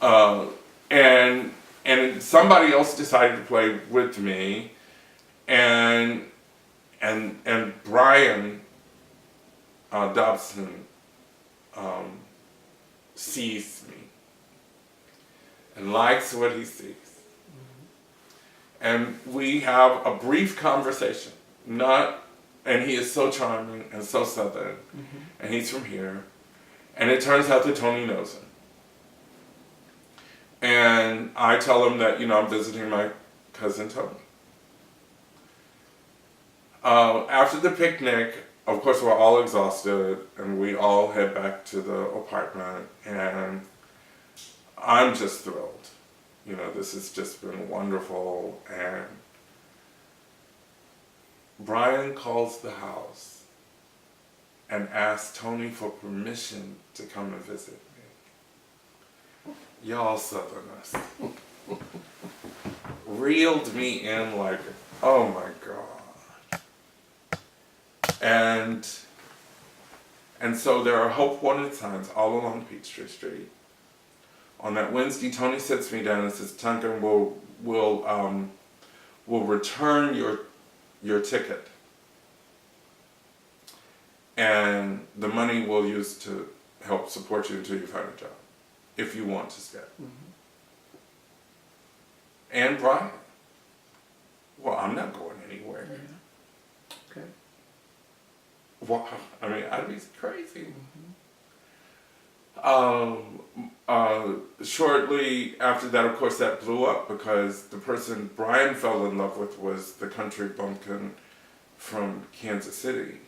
Mm-hmm. And somebody else decided to play with me, and Brian Dobson sees me and likes what he sees. And we have a brief conversation, and he is so charming and so Southern, and he's from here, and it turns out that Tony knows him. And I tell him that, I'm visiting my cousin Tony. After the picnic, of course, we're all exhausted, and we all head back to the apartment, and I'm just thrilled. This has just been wonderful, and Brian calls the house and asks Tony for permission to come and visit me. Y'all Southerners reeled me in like, oh my God. And so there are Hope wanted signs all along Peachtree Street. On that Wednesday, Tony sits me down and says, Duncan, we'll return your ticket, and the money we'll use to help support you until you find a job, if you want to stay. Mm-hmm. And Brian, well, I'm not going anywhere. Yeah. Okay. Well, I'd be crazy. Shortly after that, of course, that blew up because the person Brian fell in love with was the country bumpkin from Kansas City,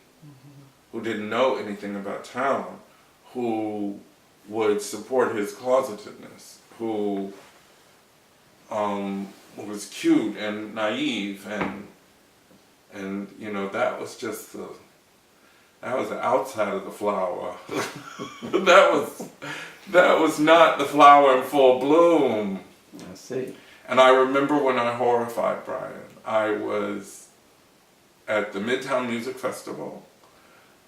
who didn't know anything about town, who would support his closetedness, who was cute and naive, and you know, that was just that was the outside of the flower. that was not the flower in full bloom. I see. And I remember when I horrified Brian. I was at the Midtown Music Festival.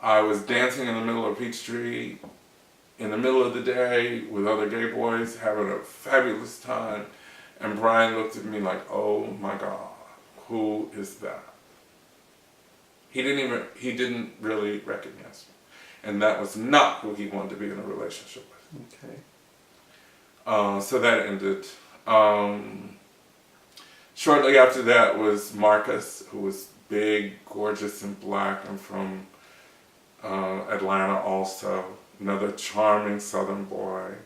I was dancing in the middle of Peachtree in the middle of the day with other gay boys, having a fabulous time. And Brian looked at me like, oh my God, who is that? He didn't really recognize me. And that was not who he wanted to be in a relationship with. Okay. So that ended. Shortly after that was Marcus, who was big, gorgeous, and black, and from Atlanta also. Another charming Southern boy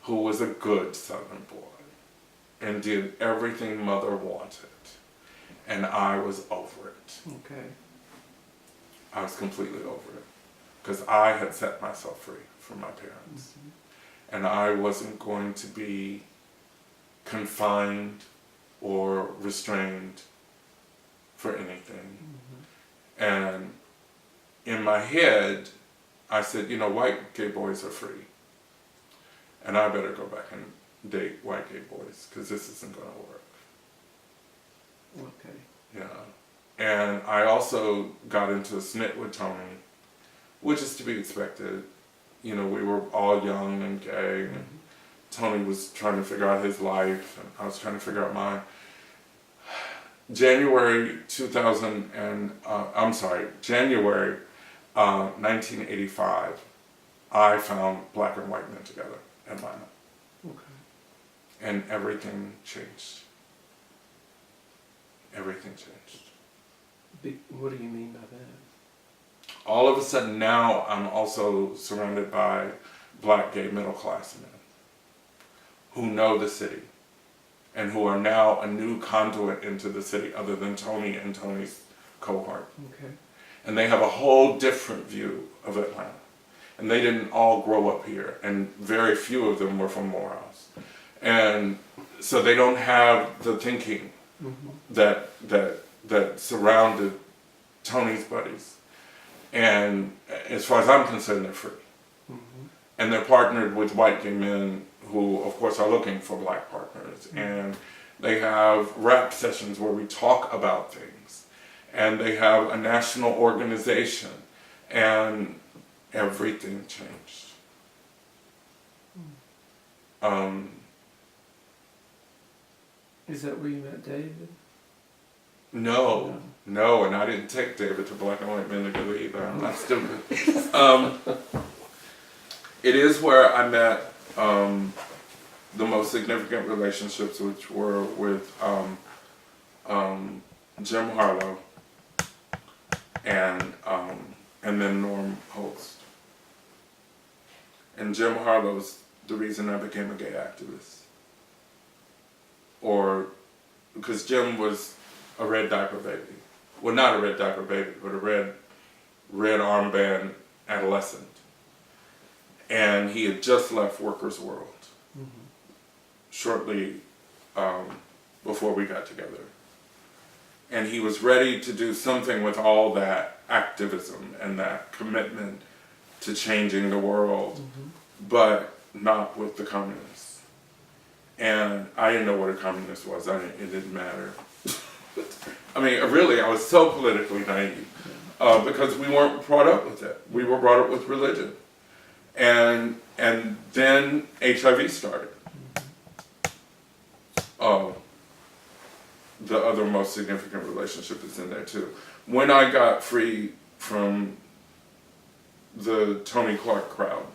who was a good Southern boy and did everything mother wanted. And I was over it. Okay. I was completely over it because I had set myself free from my parents. And I wasn't going to be confined or restrained for anything. And in my head, I said, you know, white gay boys are free. And I better go back and date white gay boys because this isn't going to work. Okay. Yeah. And I also got into a snit with Tony, which is to be expected. You know, we were all young and gay, and Tony was trying to figure out his life, and I was trying to figure out mine. January 1985, I found black and white men together in Atlanta. Okay. And everything changed. Everything changed. What do you mean by that? All of a sudden now I'm also surrounded by black gay middle class men who know the city and who are now a new conduit into the city other than Tony and Tony's cohort. Okay. And they have a whole different view of Atlanta. And they didn't all grow up here, and very few of them were from Morehouse. And so they don't have the thinking that surrounded Tony's buddies. And as far as I'm concerned, they're free. And they're partnered with white gay men who, of course, are looking for black partners. And they have rap sessions where we talk about things. And they have a national organization. And everything changed. Is that where you met David? No, and I didn't take David to Black and White Men Together either. I'm not stupid. It is where I met the most significant relationships, which were with Jim Harlow and then Norm Holst. And Jim Harlow's the reason I became a gay activist. Or because Jim was a red diaper baby. Well, not a red diaper baby, but a red armband adolescent. And he had just left Workers' World shortly before we got together. And he was ready to do something with all that activism and that commitment to changing the world, but not with the communists. And I didn't know what a communist was. It didn't matter. I mean, really, I was so politically naive because we weren't brought up with it. We were brought up with religion. And then HIV started. The other most significant relationship is in there too. When I got free from the Tony Clark crowd,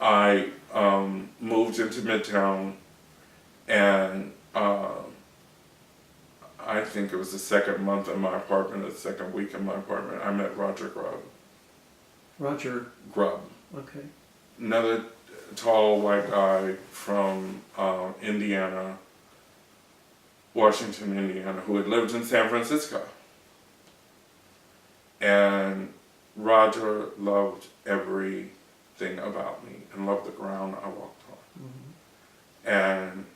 I moved into Midtown, and I think it was the second month in my apartment, the second week in my apartment, I met Roger Grubb. Roger. Grubb. Okay. another tall white guy from Indiana, Washington, Indiana, who had lived in San Francisco. And Roger loved everything about me and loved the ground I walked on. Mm-hmm. And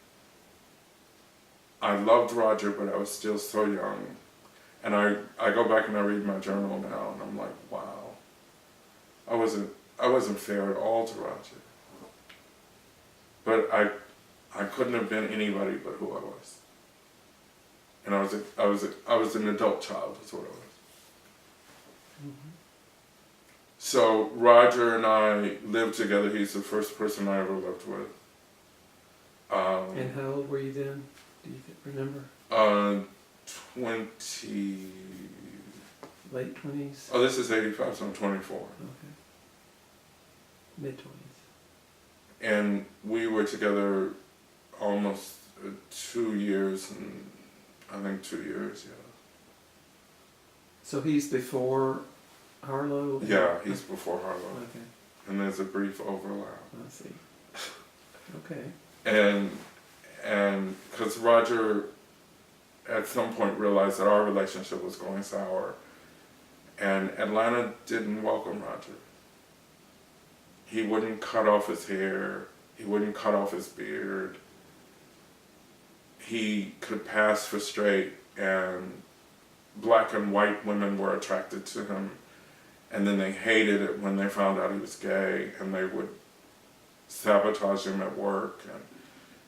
I loved Roger, but I was still so young. And I go back and I read my journal now, and I'm like, wow, I wasn't fair at all to Roger. But I couldn't have been anybody but who I was. And I was an adult child, is what I was. Mm-hmm. So Roger and I lived together. He's the first person I ever lived with. And how old were you then? Do you remember? 20. Late 20s? Oh, this is 85, so I'm 24. Okay. Mid 20s. And we were together almost 2 years, and I think 2 years, yeah. So he's before Harlow? Yeah, he's before Harlow. Okay, And there's a brief overlap. I see. Okay. And because Roger at some point realized that our relationship was going sour, and Atlanta didn't welcome Roger. He wouldn't cut off his hair, he wouldn't cut off his beard. He could pass for straight, and black and white women were attracted to him, and then they hated it when they found out he was gay, and they would sabotage him at work, and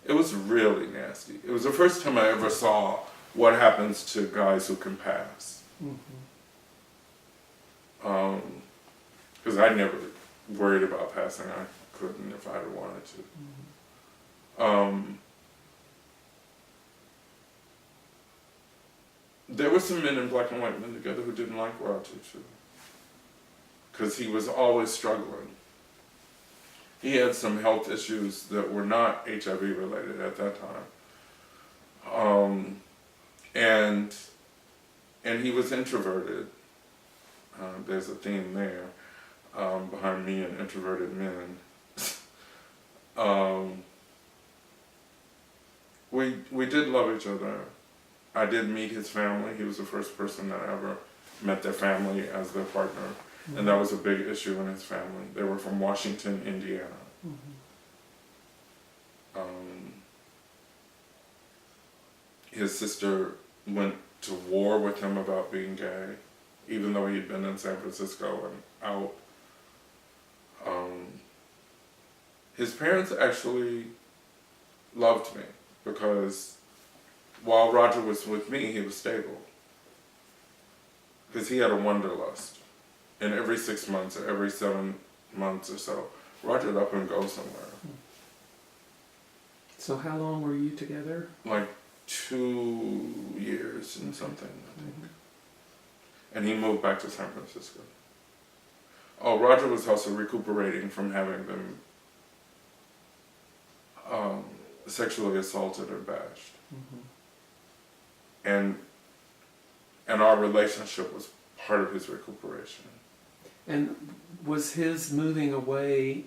it was really nasty. It was the first time I ever saw what happens to guys who can pass. Because I never worried about passing. I couldn't if I had wanted to. There were some men and black and white men together who didn't like Roger too, because he was always struggling. He had some health issues that were not HIV related at that time. And he was introverted. There's a theme there behind me and introverted men. We did love each other. I did meet his family. He was the first person that I ever met their family as their partner. And that was a big issue in his family. They were from Washington, Indiana. His sister went to war with him about being gay, even though he'd been in San Francisco and out. His parents actually loved me because while Roger was with me, he was stable. Because he had a wanderlust. And every 6 months or every 7 months or so, Roger'd up and go somewhere. So how long were you together? Like 2 years and something, I think. And he moved back to San Francisco. Oh, Roger was also recuperating from having been sexually assaulted and bashed. And our relationship was part of his recuperation. And was his moving away,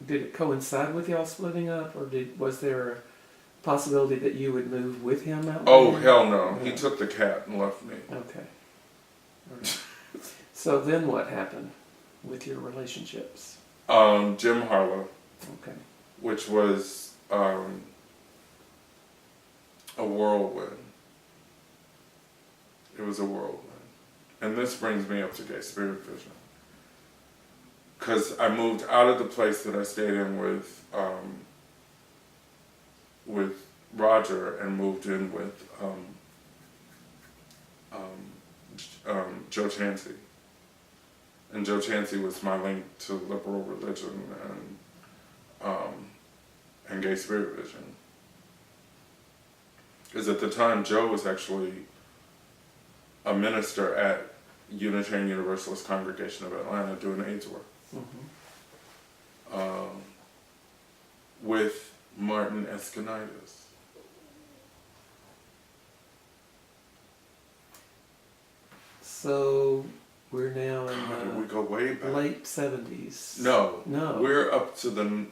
did it coincide with y'all splitting up, or was there a possibility that you would move with him out Oh, there? hell no. He took the cat and left me. Okay. All right. So then what happened with your relationships? Jim Harlow, Okay. which was a whirlwind. It was a whirlwind. And this brings me up to Gay Spirit Vision. Because I moved out of the place that I stayed in with Roger and moved in with Joe Chansey. And Joe Chansey was my link to liberal religion and Gay Spirit Vision. Because at the time, Joe was actually a minister at Unitarian Universalist Congregation of Atlanta doing AIDS work. With Martin Escanitas. So We're now God, we in go way the back. late 70s. No, No. we're up to the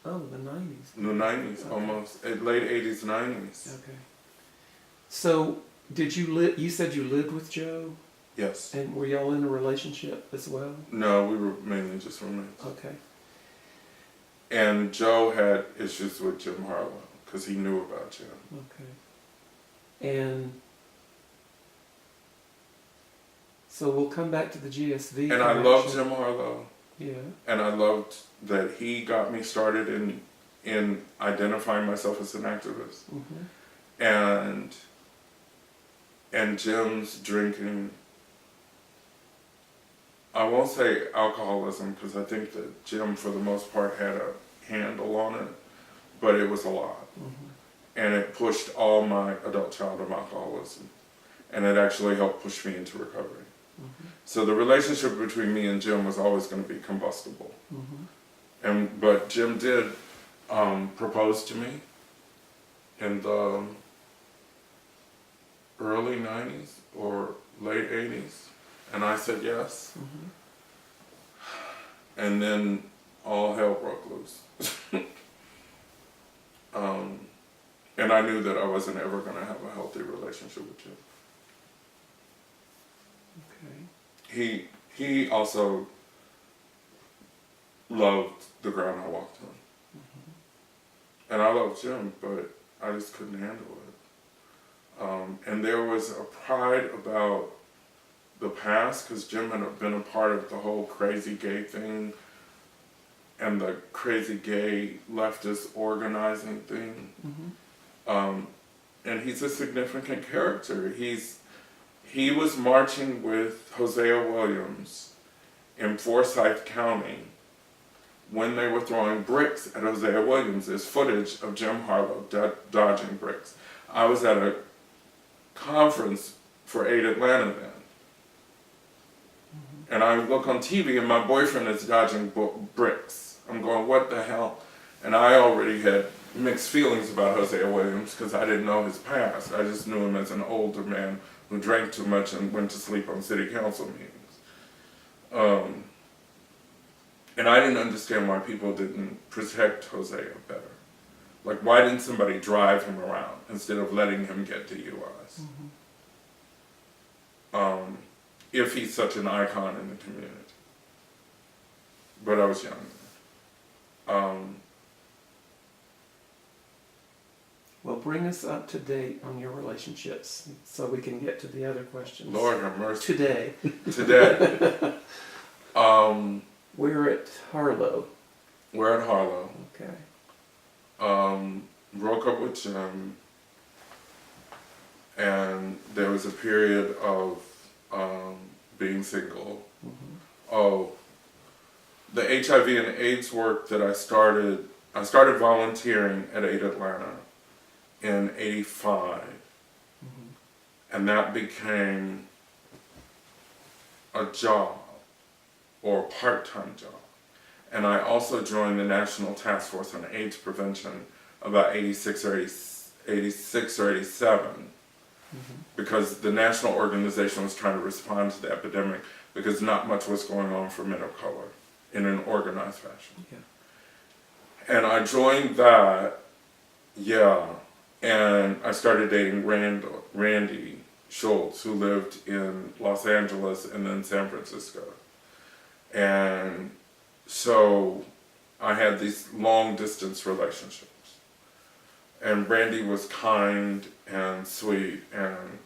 Oh, the 90s. the 90s, Okay. almost late 80s, 90s. Okay. So, did you live? You said you lived with Joe, Yes. and were y'all in a relationship as well? No, we were mainly just roommates. Okay. And Joe had issues with Jim Harlow because he knew about Jim. Okay. And so we'll come back to the GSV. And I loved Jim Harlow. Yeah. And I loved that he got me started in identifying myself as an activist. Mm-hmm. And Jim's drinking, I won't say alcoholism because I think that Jim for the most part had a handle on it, but it was a lot. Mm-hmm. And it pushed all my adult childhood alcoholism. And it actually helped push me into recovery. Mm-hmm. So the relationship between me and Jim was always going to be combustible. Mm-hmm. But Jim did propose to me in the early 90s or late 80s, and I said yes. Mm-hmm. And then all hell broke loose. And I knew that I wasn't ever going to have a healthy relationship with Jim. Okay. He also loved the ground I walked on. Mm-hmm. And I loved Jim, but I just couldn't handle it. And there was a pride about the past, because Jim had been a part of the whole crazy gay thing and the crazy gay leftist organizing thing. Mm-hmm. And he's a significant character. He was marching with Hosea Williams in Forsyth County when they were throwing bricks at Hosea Williams. There's footage of Jim Harlow dodging bricks. I was at a conference for Aid Atlanta then. Mm-hmm. And I look on TV and my boyfriend is dodging bricks. I'm going, what the hell? And I already had mixed feelings about Hosea Williams because I didn't know his past. I just knew him as an older man who drank too much and went to sleep on city council meetings. And I didn't understand why people didn't protect Hosea better. Like, why didn't somebody drive him around instead of letting him get DUIs? Mm-hmm. If he's such an icon in the community. But I was young. Well, bring us up to date on your relationships so we can get to the other questions. Lord have mercy. Today. Today. We're at Harlow. We're at Harlow. Okay. Broke up with Jim, and there was a period of being single. Mm-hmm. Oh, the HIV and AIDS work that I started volunteering at Aid Atlanta in '85, Mm-hmm. and that became a job, or a part-time job. And I also joined the National Task Force on AIDS Prevention about 86 or 87, Mm-hmm. because the national organization was trying to respond to the epidemic because not much was going on for men of color in an organized fashion. Yeah. And I joined that, and I started dating Randy Schultz, who lived in Los Angeles and then San Francisco. And so I had these long distance relationships. And Randy was kind and sweet, and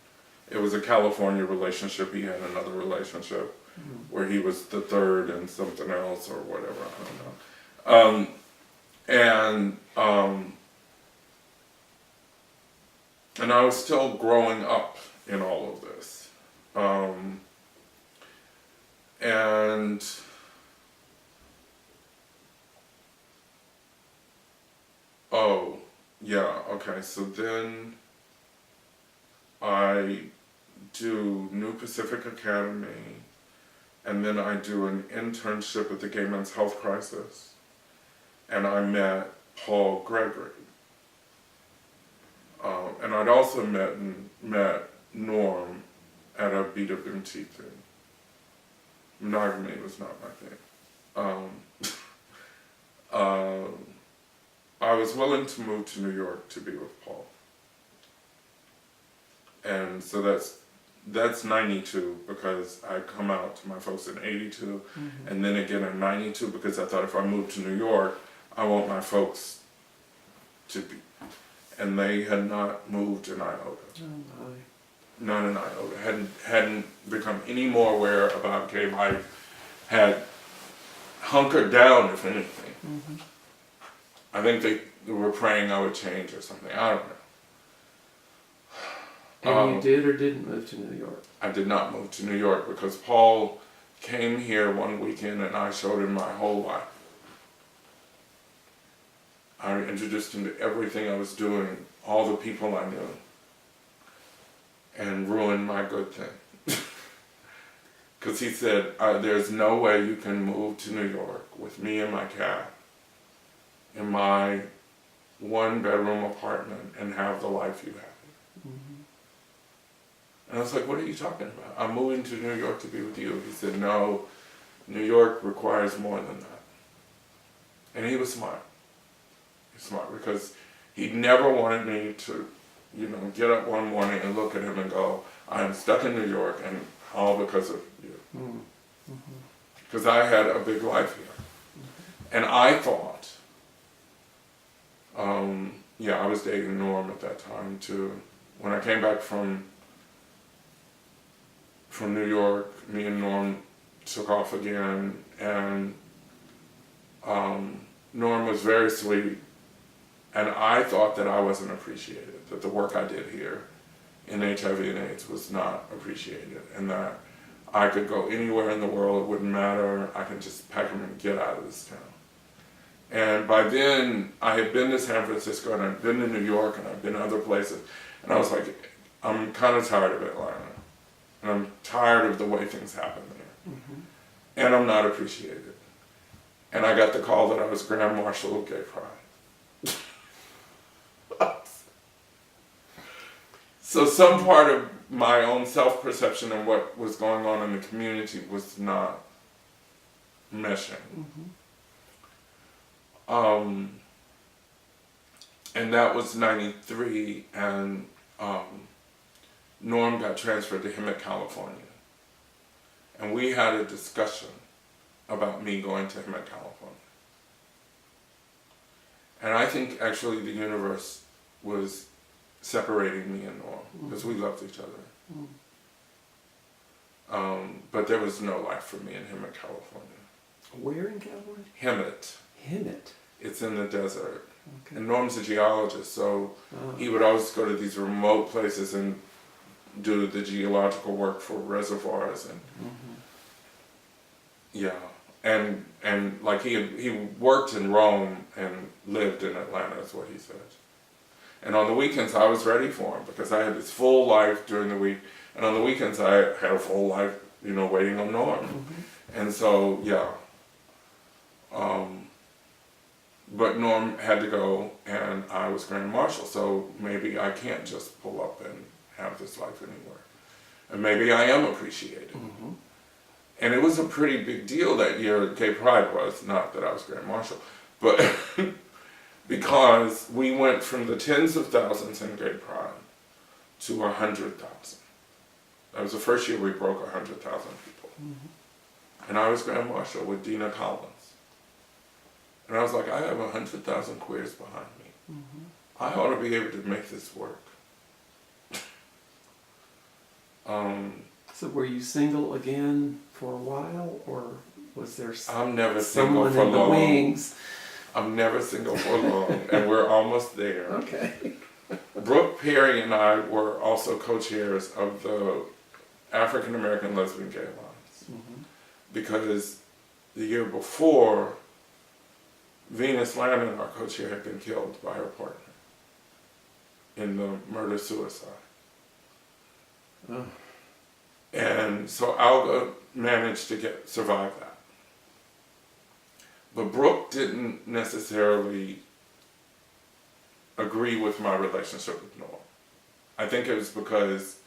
it was a California relationship. He had another relationship Mm-hmm. where he was the third and something else or whatever, I don't know. And I was still growing up in all of this. And oh, yeah, okay, so then I do New Pacific Academy, and then I do an internship at the Gay Men's Health Crisis, and I met Paul Gregory. And I'd also met Norm at a BWMT thing. Monogamy was not my thing. I was willing to move to New York to be with Paul. And so that's 92 because I come out to my folks in 82, and then again in 92 because I thought if I moved to New York, I want my folks to be. And they had not moved an iota. Oh my. Not an iota. Hadn't become any more aware about gay life. Had hunkered down, if anything. I think they were praying I would change or something. I don't know. And you did or didn't move to New York? I did not move to New York because Paul came here one weekend and I showed him my whole life. I introduced him to everything I was doing, all the people I knew, and ruined my good thing. Because he said, there's no way you can move to New York with me and my cat in my one-bedroom apartment and have the life you have. And I was like, what are you talking about? I'm moving to New York to be with you. He said, no, New York requires more than that. And he was smart. He's smart because he never wanted me to, get up one morning and look at him and go, I'm stuck in New York and all because of you. Because I had a big life here. And I thought, I was dating Norm at that time too. When I came back from New York, me and Norm took off again, and Norm was very sweet, and I thought that I wasn't appreciated, that the work I did here in HIV and AIDS was not appreciated, and that I could go anywhere in the world, it wouldn't matter, I could just pack them and get out of this town. And by then, I had been to San Francisco, and I'd been to New York, and I'd been to other places, and I was like, I'm kind of tired of Atlanta. And I'm tired of the way things happen there. And I'm not appreciated. And I got the call that I was Grand Marshal of Gay Pride. So some part of my own self-perception and what was going on in the community was not meshing. And that was 93, and Norm got transferred to Hemet, California. And we had a discussion about me going to Hemet, California. And I think actually the universe was separating me and Norm, because we loved each other. But there was no life for me in Hemet, California. Where in California? Hemet. Hemet. It's in the desert. Okay. And Norm's a geologist, so he would always go to these remote places and do the geological work for reservoirs and and like he worked in Rome and lived in Atlanta is what he said. And on the weekends I was ready for him because I had this full life during the week, and on the weekends I had a full life, waiting on Norm. And so but Norm had to go and I was Grand Marshal, so maybe I can't just pull up and have this life anywhere. And maybe I am appreciated. And it was a pretty big deal that year, Gay Pride was, not that I was Grand Marshal, but because we went from the tens of thousands in Gay Pride to 100,000. That was the first year we broke 100,000 people. And I was Grand Marshal with Dina Collins. And I was like, I have 100,000 queers behind me. I ought to be able to make this work. So were you single again for a while, or was there I'm never single someone for in the long. wings? I'm never single for long, and we're almost there. Okay. Brooke Perry and I were also co-chairs of the African American Lesbian Gay Alliance. Because the year before, Venus Landon, our co-chair, had been killed by her partner in the murder-suicide. And so Alga managed to survive that. But Brooke didn't necessarily agree with my relationship with Norm. I think it was because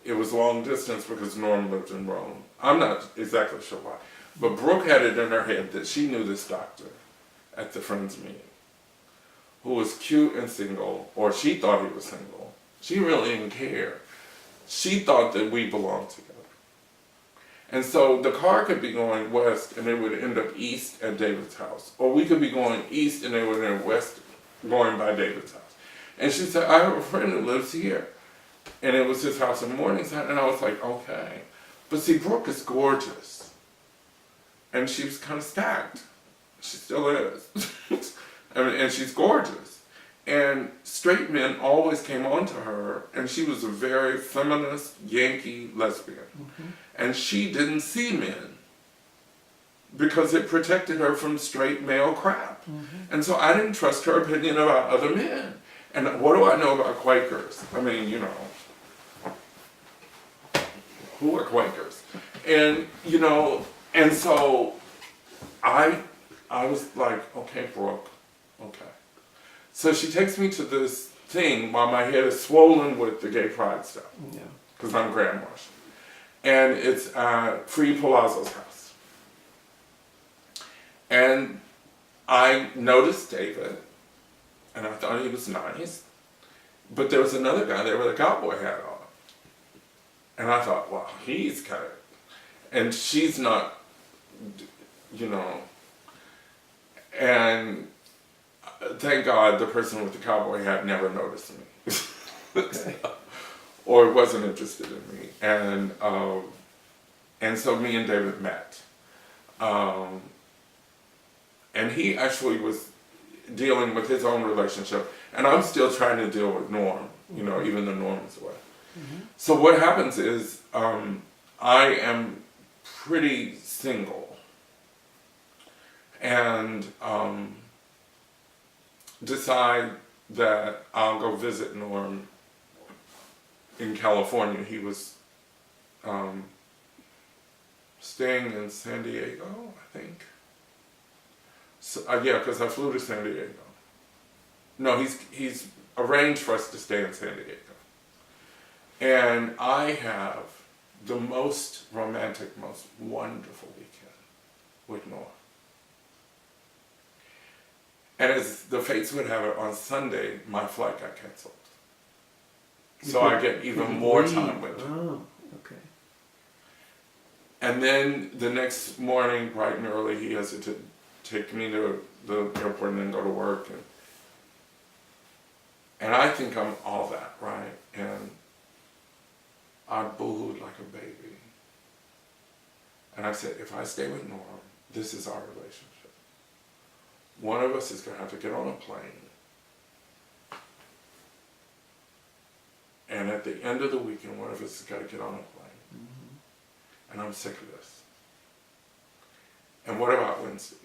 it was long distance because Norm lived in Rome. I'm not exactly sure why. But Brooke had it in her head that she knew this doctor at the Friends meeting who was cute and single, or she thought he was single. She really didn't care. She thought that we belonged together. And so the car could be going west and it would end up east at David's house. Or we could be going east and they would end up west going by David's house. And she said, I have a friend who lives here. And it was his house in Morningside. And I was like, okay. But see, Brooke is gorgeous. And she was kind of stacked. She still is. And she's gorgeous. And straight men always came on to her. And she was a very feminist, Yankee lesbian. Mm-hmm. And she didn't see men because it protected her from straight male crap. Mm-hmm. And so I didn't trust her opinion about other men. And what do I know about Quakers? I mean, you know, who are Quakers? And, you know, and so I was like, okay, Brooke, okay. So she takes me to this thing while my head is swollen with the gay pride stuff. Yeah. Because I'm Grand Marshal. And it's Free Palazzo's house. And I noticed David, and I thought he was nice. But there was another guy there with a cowboy hat on. And I thought, wow, he's kind of... And she's not, you know... And thank God the person with the cowboy hat never noticed me. Okay. Or wasn't interested in me. And so me and David met. And he actually was dealing with his own relationship. And I'm still trying to deal with Norm, you know, even though Norm is away. Mm-hmm. So what happens is I am pretty single. And decide that I'll go visit Norm in California. He was staying in San Diego, I think. So, yeah, because I flew to San Diego. No, he's arranged for us to stay in San Diego. And I have the most romantic, most wonderful weekend with Norm. And as the fates would have it, on Sunday, my flight got canceled. So I get even more time with him. Oh, okay. And then the next morning, bright and early, he has to take me to the airport and then go to work. And I think I'm all that, right? And I boohooed like a baby. And I said, if I stay with Norm, this is our relationship. One of us is going to have to get on a plane. And at the end of the weekend, one of us has got to get on a plane. Mm-hmm. And I'm sick of this. And what about Wednesday?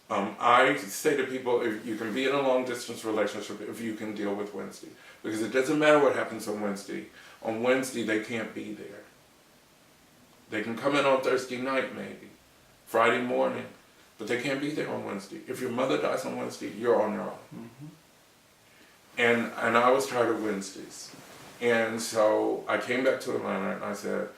I say to people, if you can be in a long distance relationship if you can deal with Wednesday. Because it doesn't matter what happens on Wednesday. On Wednesday, they can't be there. They can come in on Thursday night, maybe. Friday morning. But they can't be there on Wednesday. If your mother dies on Wednesday, you're on your own. Mm-hmm. And I was tired of Wednesdays. And so I came back to Atlanta and I said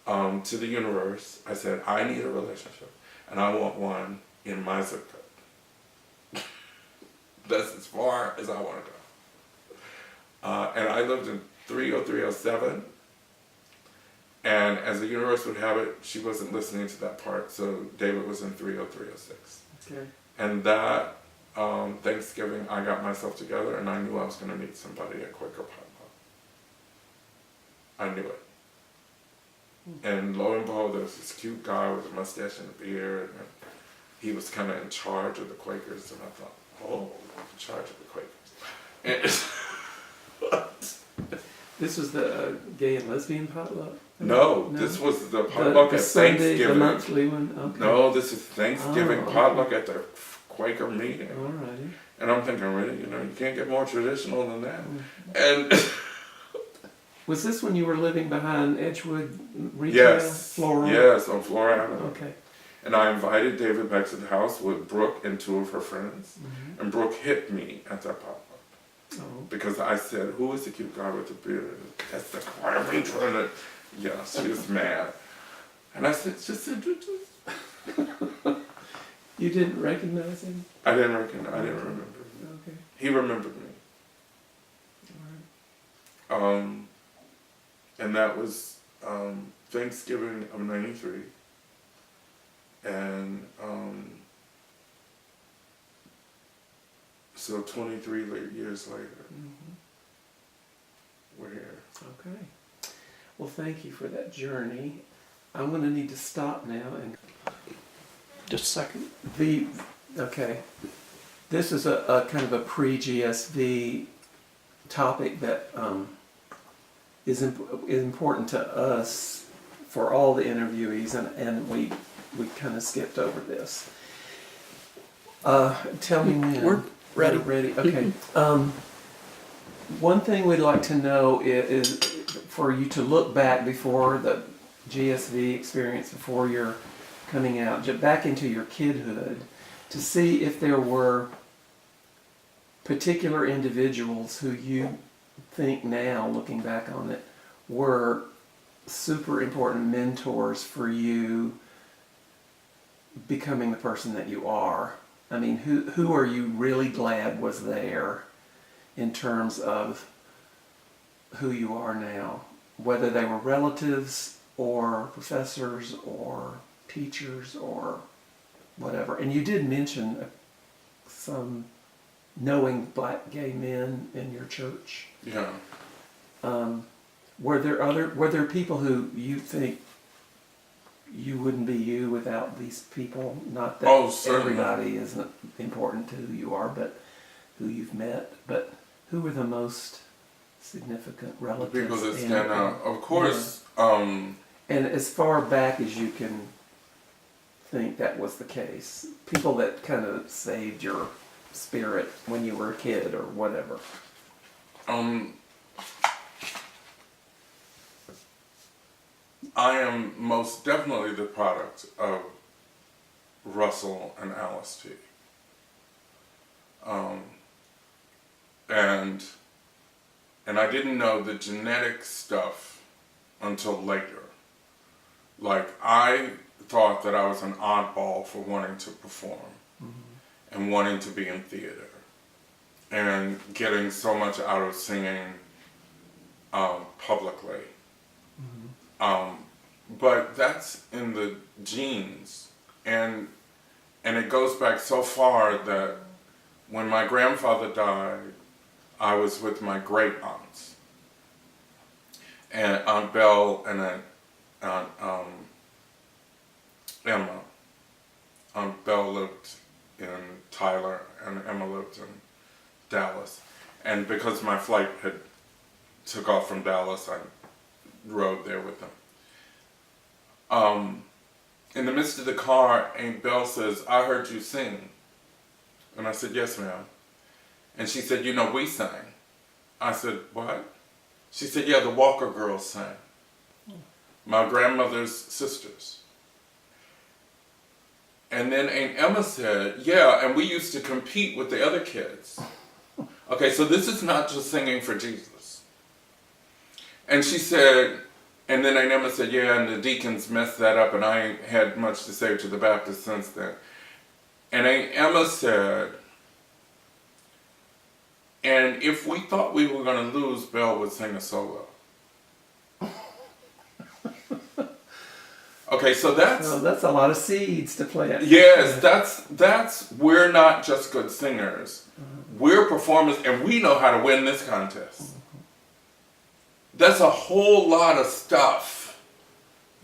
to the universe, I said, I need a relationship. And I want one in my zip code. That's as far as I want to go. And I lived in 30307. And as the universe would have it, she wasn't listening to that part, so David was in 30306. Okay. And that Thanksgiving, I got myself together, and I knew I was going to meet somebody at Quaker Potluck. I knew it. And lo and behold, there was this cute guy with a mustache and a beard, and he was kind of in charge of the Quakers, and I thought, oh, in charge of the Quakers. This was the gay and lesbian potluck? No, this was the potluck at Sunday, Thanksgiving. the monthly one? Okay. No, this is Thanksgiving potluck at the Quaker meeting. Alrighty. And I'm thinking, really, you know, you can't get more traditional than that. And was this when you were living behind Edgewood Retail? Yes. Floral? Yes, on Flora Avenue. Okay. And I invited David back to the house with Brooke and two of her friends. Mhm. And Brooke hit me at that pop-up. Oh. Because I said, who is the cute guy with the beard? That's the guy I've been trying to... Yeah, she was mad. And I said, just introduce. You didn't recognize him? I didn't remember him. Okay. He remembered me. All right. And that was Thanksgiving of '93. And so 23 years later, Mhm. we're here. Okay. Well, thank you for that journey. I'm going to need to stop now and just a second. Okay. This is a kind of a pre-GSV topic that is important to us for all the interviewees, and we kind of skipped over this. Tell me when. We're ready. We're ready. Okay. One thing we'd like to know is for you to look back before the GSV experience, before you're coming out, back into your kidhood, to see if there were particular individuals who you think now, looking back on it, were super important mentors for you becoming the person that you are. I mean, who are you really glad was there in terms of who you are now? Whether they were relatives or professors or teachers or whatever. And you did mention some knowing black gay men in your church. Yeah. Were there people who you think you wouldn't be you without these people? Not that everybody isn't important to who you are, but who you've met. But who were the most significant relatives? The people that stand out. Of course. Yeah. And as far back as you can think that was the case. People that kind of saved your spirit when you were a kid or whatever. I am most definitely the product of Russell and Alice T. And I didn't know the genetic stuff until later. Like, I thought that I was an oddball for wanting to perform and wanting to be in theater and getting so much out of singing publicly. But that's in the genes, and it goes back so far that when my grandfather died, I was with my great aunts, and Aunt Belle and Aunt Emma. Aunt Belle lived in Tyler, and Emma lived in Dallas. And because my flight had took off from Dallas, I rode there with them. In the midst of the car, Aunt Belle says, "I heard you sing." And I said, "Yes, ma'am." And she said, "You know, we sang." I said, "What?" She said, "Yeah, the Walker girls sang. My grandmother's sisters." And then Aunt Emma said, "Yeah, and we used to compete with the other kids." Okay, so this is not just singing for Jesus. And she said, and then Aunt Emma said, "Yeah, and the deacons messed that up, and I ain't had much to say to the Baptists since then." And Aunt Emma said, "And if we thought we were going to lose, Belle would sing a solo." Okay, so that's a lot of seeds to plant. Yes, that's we're not just good singers. We're performers, and we know how to win this contest. That's a whole lot of stuff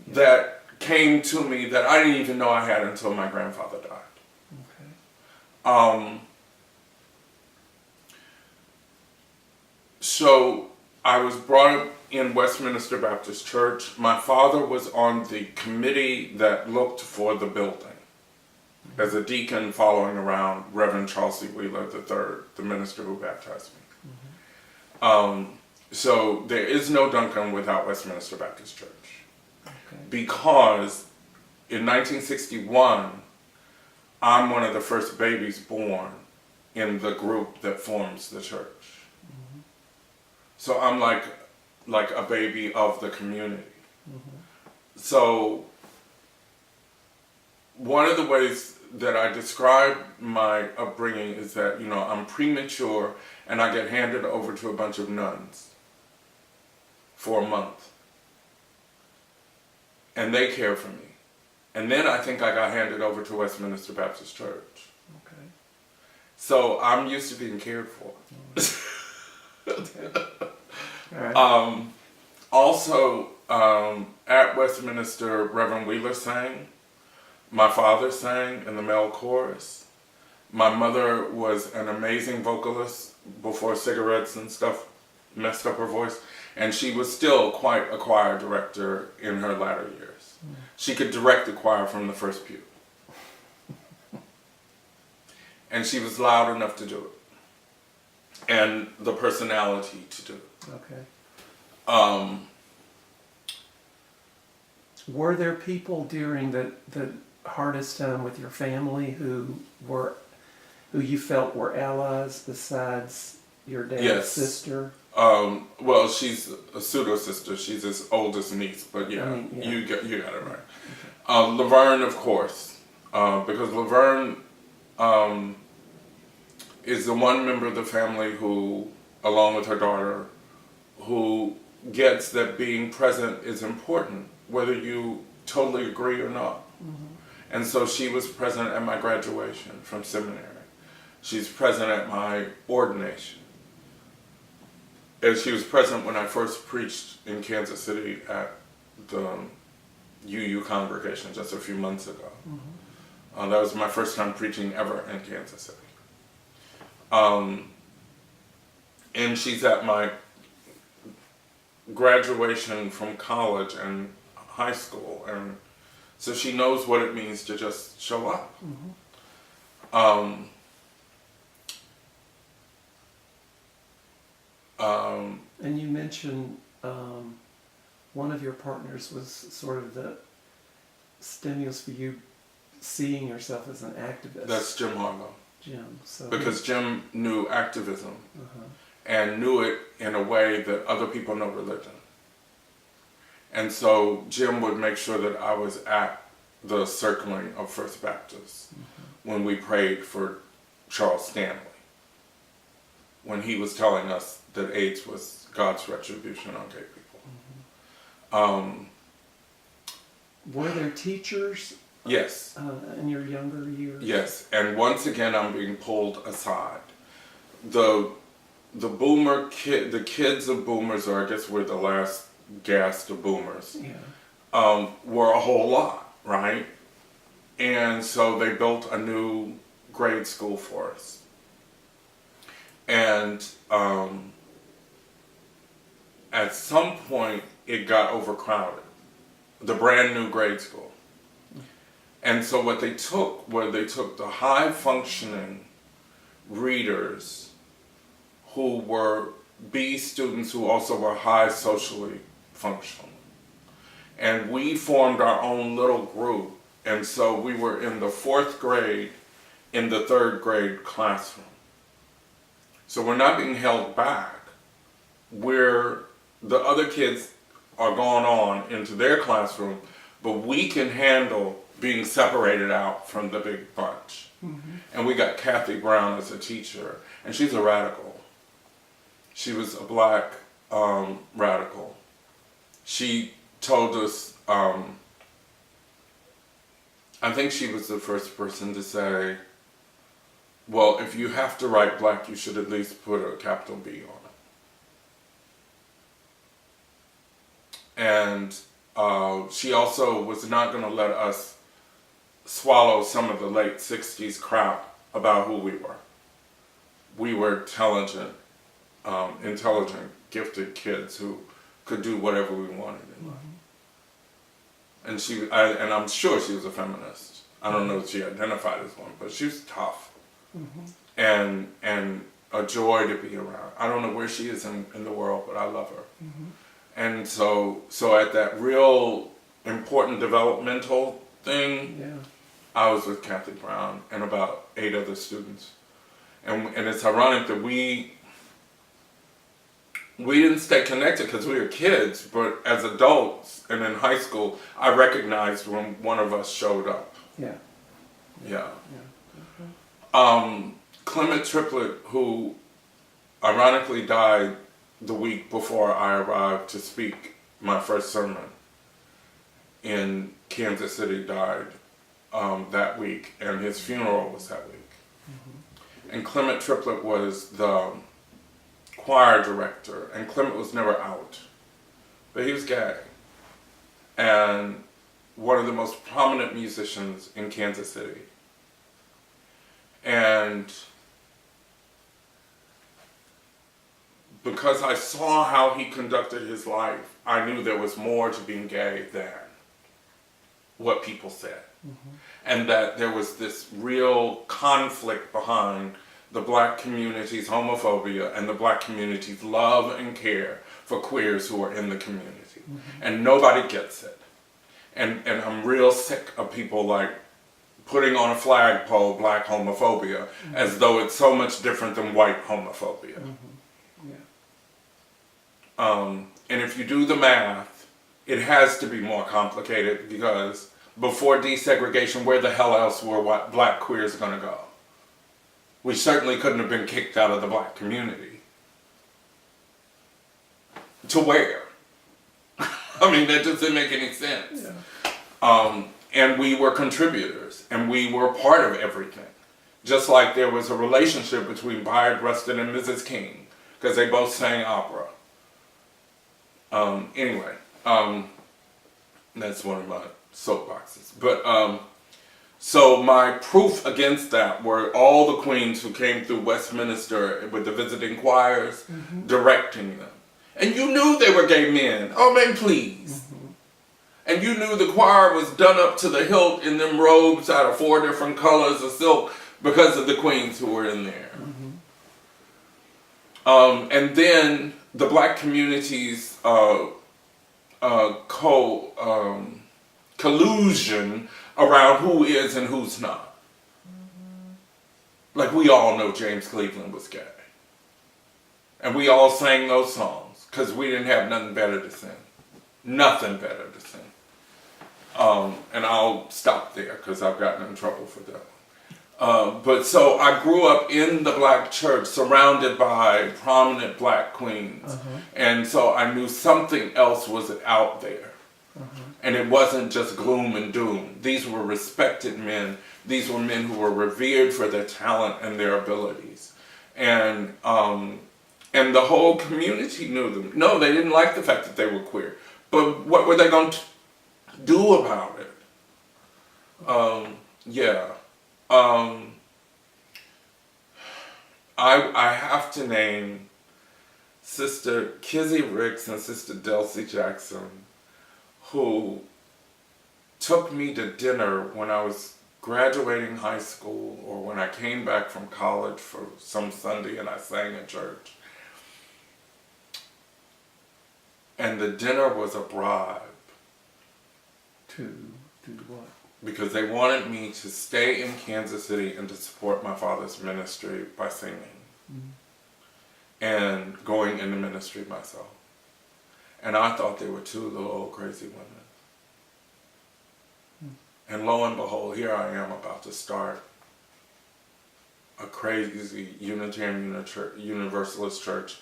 that came to me that I didn't even know I had until my grandfather died. Okay. So I was brought up in Westminster Baptist Church. My father was on the committee that looked for the building as a deacon, following around Reverend Charles C. Wheeler III, the minister who baptized me. So there is no Duncan without Westminster Baptist Church, Okay. because in 1961, I'm one of the first babies born in the group that forms the church. Mm-hmm. So I'm like a baby of the community. Mm-hmm. So one of the ways that I describe my upbringing is that, you know, I'm premature and I get handed over to a bunch of nuns for a month. And they care for me. And then I think I got handed over to Westminster Baptist Church. Okay. So I'm used to being cared for. Okay. All right. Also, at Westminster, Reverend Wheeler sang. My father sang in the male chorus. My mother was an amazing vocalist before cigarettes and stuff messed up her voice. And she was still quite a choir director in her latter years. Mm. She could direct the choir from the first pew. And she was loud enough to do it. And the personality to do it. Okay. Were there people during the hardest time with your family who you felt were allies besides your dad's sister? Well, she's a pseudo sister. She's his oldest niece, but yeah, I mean, yeah. You got it right. Okay. Laverne, of course, because Laverne is the one member of the family who, along with her daughter, who gets that being present is important, whether you totally agree or not. Mm-hmm. And so she was present at my graduation from seminary. She's present at my ordination. And she was present when I first preached in Kansas City at the UU congregation just a few months ago. Mm-hmm. That was my first time preaching ever in Kansas City. And she's at my graduation from college and high school, and so she knows what it means to just show up. Mm-hmm. And you mentioned one of your partners was sort of the stimulus for you seeing yourself as an activist. That's Jim Harlow. Jim. So because Jim knew activism uh-huh. and knew it in a way that other people know religion. And so Jim would make sure that I was at the circling of First Baptist mm-hmm. when we prayed for Charles Stanley, when he was telling us that AIDS was God's retribution on gay people. Mm-hmm. Were there teachers? Yes. In your younger years? Yes, and once again I'm being pulled aside. The kids of boomers, or I guess we're the last gasp of boomers, yeah. Were a whole lot, right? And so they built a new grade school for us. And at some point it got overcrowded, the brand new grade school. And so what they took the high functioning readers who were B students who also were high socially functional. And we formed our own little group. And so we were in the 4th grade in the 3rd grade classroom. So we're not being held back. The other kids are going on into their classroom, but we can handle being separated out from the big bunch. Mm-hmm. And we got Kathy Brown as a teacher, and she's a radical. She was a black radical. She told us, I think she was the first person to say, well, if you have to write black, you should at least put a capital B on it. And she also was not going to let us swallow some of the late 60s crap about who we were. We were intelligent, gifted kids who could do whatever we wanted in life. Mm-hmm. And I'm sure she was a feminist. I don't know if she identified as one, but she was tough. Mm-hmm. And a joy to be around. I don't know where she is in the world, but I love her. Mm-hmm. And so at that real important developmental thing, Yeah. I was with Kathy Brown and about 8 other students. And it's ironic that we didn't stay connected because we were kids, but as adults and in high school, I recognized when one of us showed up. Yeah. Yeah. Yeah. Clement Triplett, who ironically died the week before I arrived to speak my first sermon in Kansas City, died that week, and his funeral was that week. Mm-hmm. And Clement Triplett was the choir director, and Clement was never out, but he was gay, and one of the most prominent musicians in Kansas City. And because I saw how he conducted his life, I knew there was more to being gay than what people said. Mm-hmm. And that there was this real conflict behind the black community's homophobia and the black community's love and care for queers who are in the community. Mm-hmm. And nobody gets it. And I'm real sick of people like putting on a flagpole black homophobia, mm-hmm. as though it's so much different than white homophobia. Mm-hmm. Yeah. And if you do the math, it has to be more complicated, because before desegregation, where the hell else were black queers going to go? We certainly couldn't have been kicked out of the black community. To where? I mean, that doesn't make any sense. Yeah. And we were contributors, and we were part of everything. Just like there was a relationship between Bayard Rustin and Mrs. King, because they both sang opera. Anyway, that's one of my soapboxes. But so my proof against that were all the queens who came through Westminster with the visiting choirs, mm-hmm. directing them. And you knew they were gay men. Oh, man, please. Mm-hmm. And you knew the choir was done up to the hilt in them robes out of 4 different colors of silk because of the queens who were in there. Mm-hmm. And then the black community's collusion around who is and who's not. Mm-hmm. Like, we all know James Cleveland was gay. And we all sang those songs because we didn't have nothing better to sing. Nothing better to sing. And I'll stop there because I've gotten in trouble for that. But so I grew up in the black church surrounded by prominent black queens. Uh-huh. And so I knew something else was out there. Uh-huh. And it wasn't just gloom and doom. These were respected men. These were men who were revered for their talent and their abilities. And the whole community knew them. No, they didn't like the fact that they were queer. But what were they going to do about it? I have to name Sister Kizzy Ricks and Sister Delcy Jackson, who took me to dinner when I was graduating high school or when I came back from college for some Sunday and I sang in church. And the dinner was a bribe. To do what? Because they wanted me to stay in Kansas City and to support my father's ministry by singing. Mm-hmm. And going into ministry myself. And I thought they were 2 little old crazy women. Mm-hmm. And lo and behold, here I am about to start a crazy Unitarian Universalist church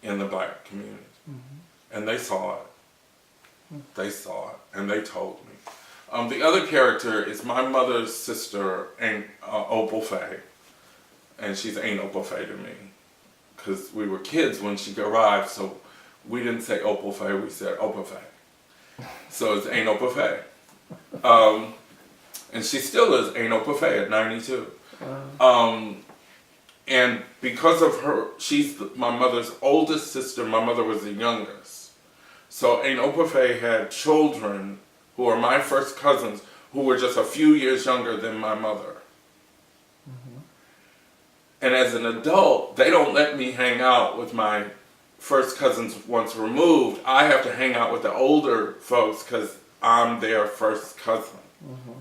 in the black community. Mm-hmm. And they saw it. Mm-hmm. They saw it, and they told me. The other character is my mother's sister, Opal Faye, and she's Ain't Opal Faye to me, because we were kids when she arrived, so we didn't say Opal Faye, we said Opal Faye. So it's Ain't Opal Faye. And she still is Ain't Opal Faye at 92. And because of her, she's my mother's oldest sister, my mother was the youngest. So Ain't Opal Faye had children who are my first cousins, who were just a few years younger than my mother. Mm-hmm. And as an adult, they don't let me hang out with my first cousins once removed. I have to hang out with the older folks because I'm their first cousin. Mm-hmm.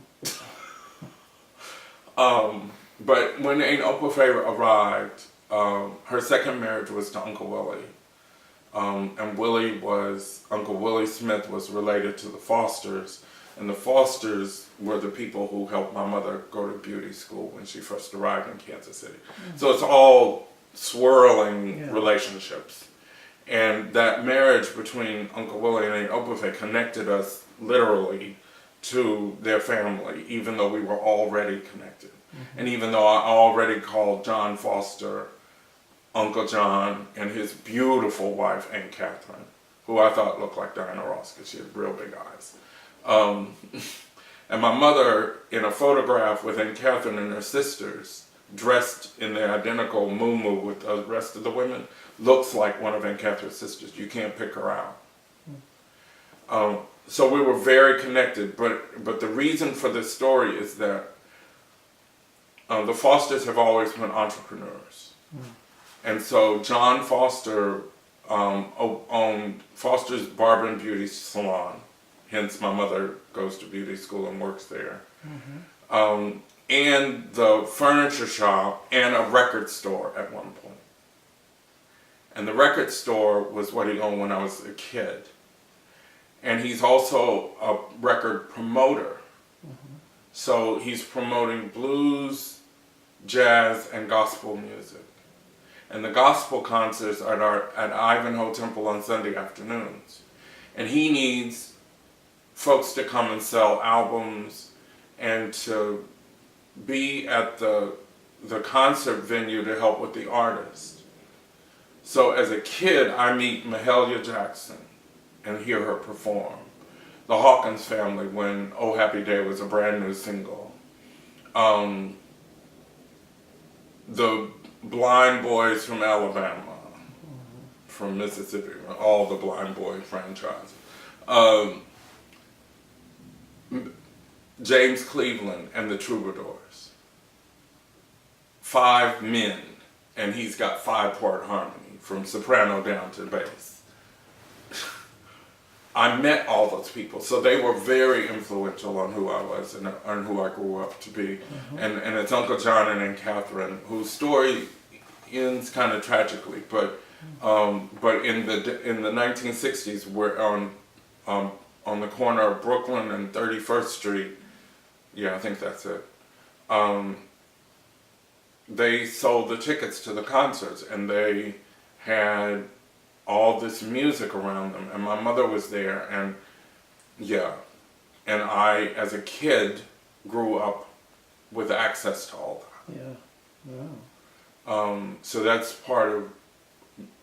But when Aunt Okwufe arrived, her second marriage was to Uncle Willie. And Uncle Willie Smith was related to the Fosters. And the Fosters were the people who helped my mother go to beauty school when she first arrived in Kansas City. So it's all swirling relationships. And that marriage between Uncle Willie and Aunt Okwufe connected us literally to their family, even though we were already connected. And even though I already called John Foster Uncle John and his beautiful wife, Aunt Catherine, who I thought looked like Diana Ross because she had real big eyes. And my mother, in a photograph with Aunt Catherine and her sisters, dressed in their identical muumuu with the rest of the women, looks like one of Aunt Catherine's sisters. You can't pick her out. So we were very connected, but the reason for this story is that the Fosters have always been entrepreneurs. And so John Foster owned Foster's Barber and Beauty Salon, hence my mother goes to beauty school and works there, and the furniture shop and a record store at one point. And the record store was what he owned when I was a kid. And he's also a record promoter. So he's promoting blues, jazz, and gospel music. And the gospel concerts are at Ivanhoe Temple on Sunday afternoons. And he needs folks to come and sell albums and to be at the concert venue to help with the artist. So as a kid, I meet Mahalia Jackson and hear her perform. The Hawkins Family when Oh Happy Day was a brand new single. The Blind Boys from Alabama, from Mississippi, all the Blind Boy franchise. James Cleveland and the Troubadours. 5 men, and he's got 5-part harmony, from soprano down to bass. I met all those people, so they were very influential on who I was and on who I grew up to be. And it's Uncle John and Aunt Catherine, whose story ends kind of tragically, but in the 1960s, we're on the corner of Brooklyn and 31st Street. Yeah, I think that's it. They sold the tickets to the concerts, and they had all this music around them, and my mother was there, and I, as a kid, grew up with access to all that. So that's part of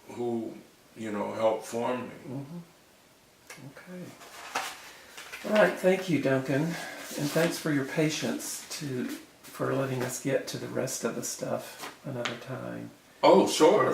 who, helped form me. Okay. All right, thank you, Duncan, and thanks for your patience for letting us get to the rest of the stuff another time. Oh, sure.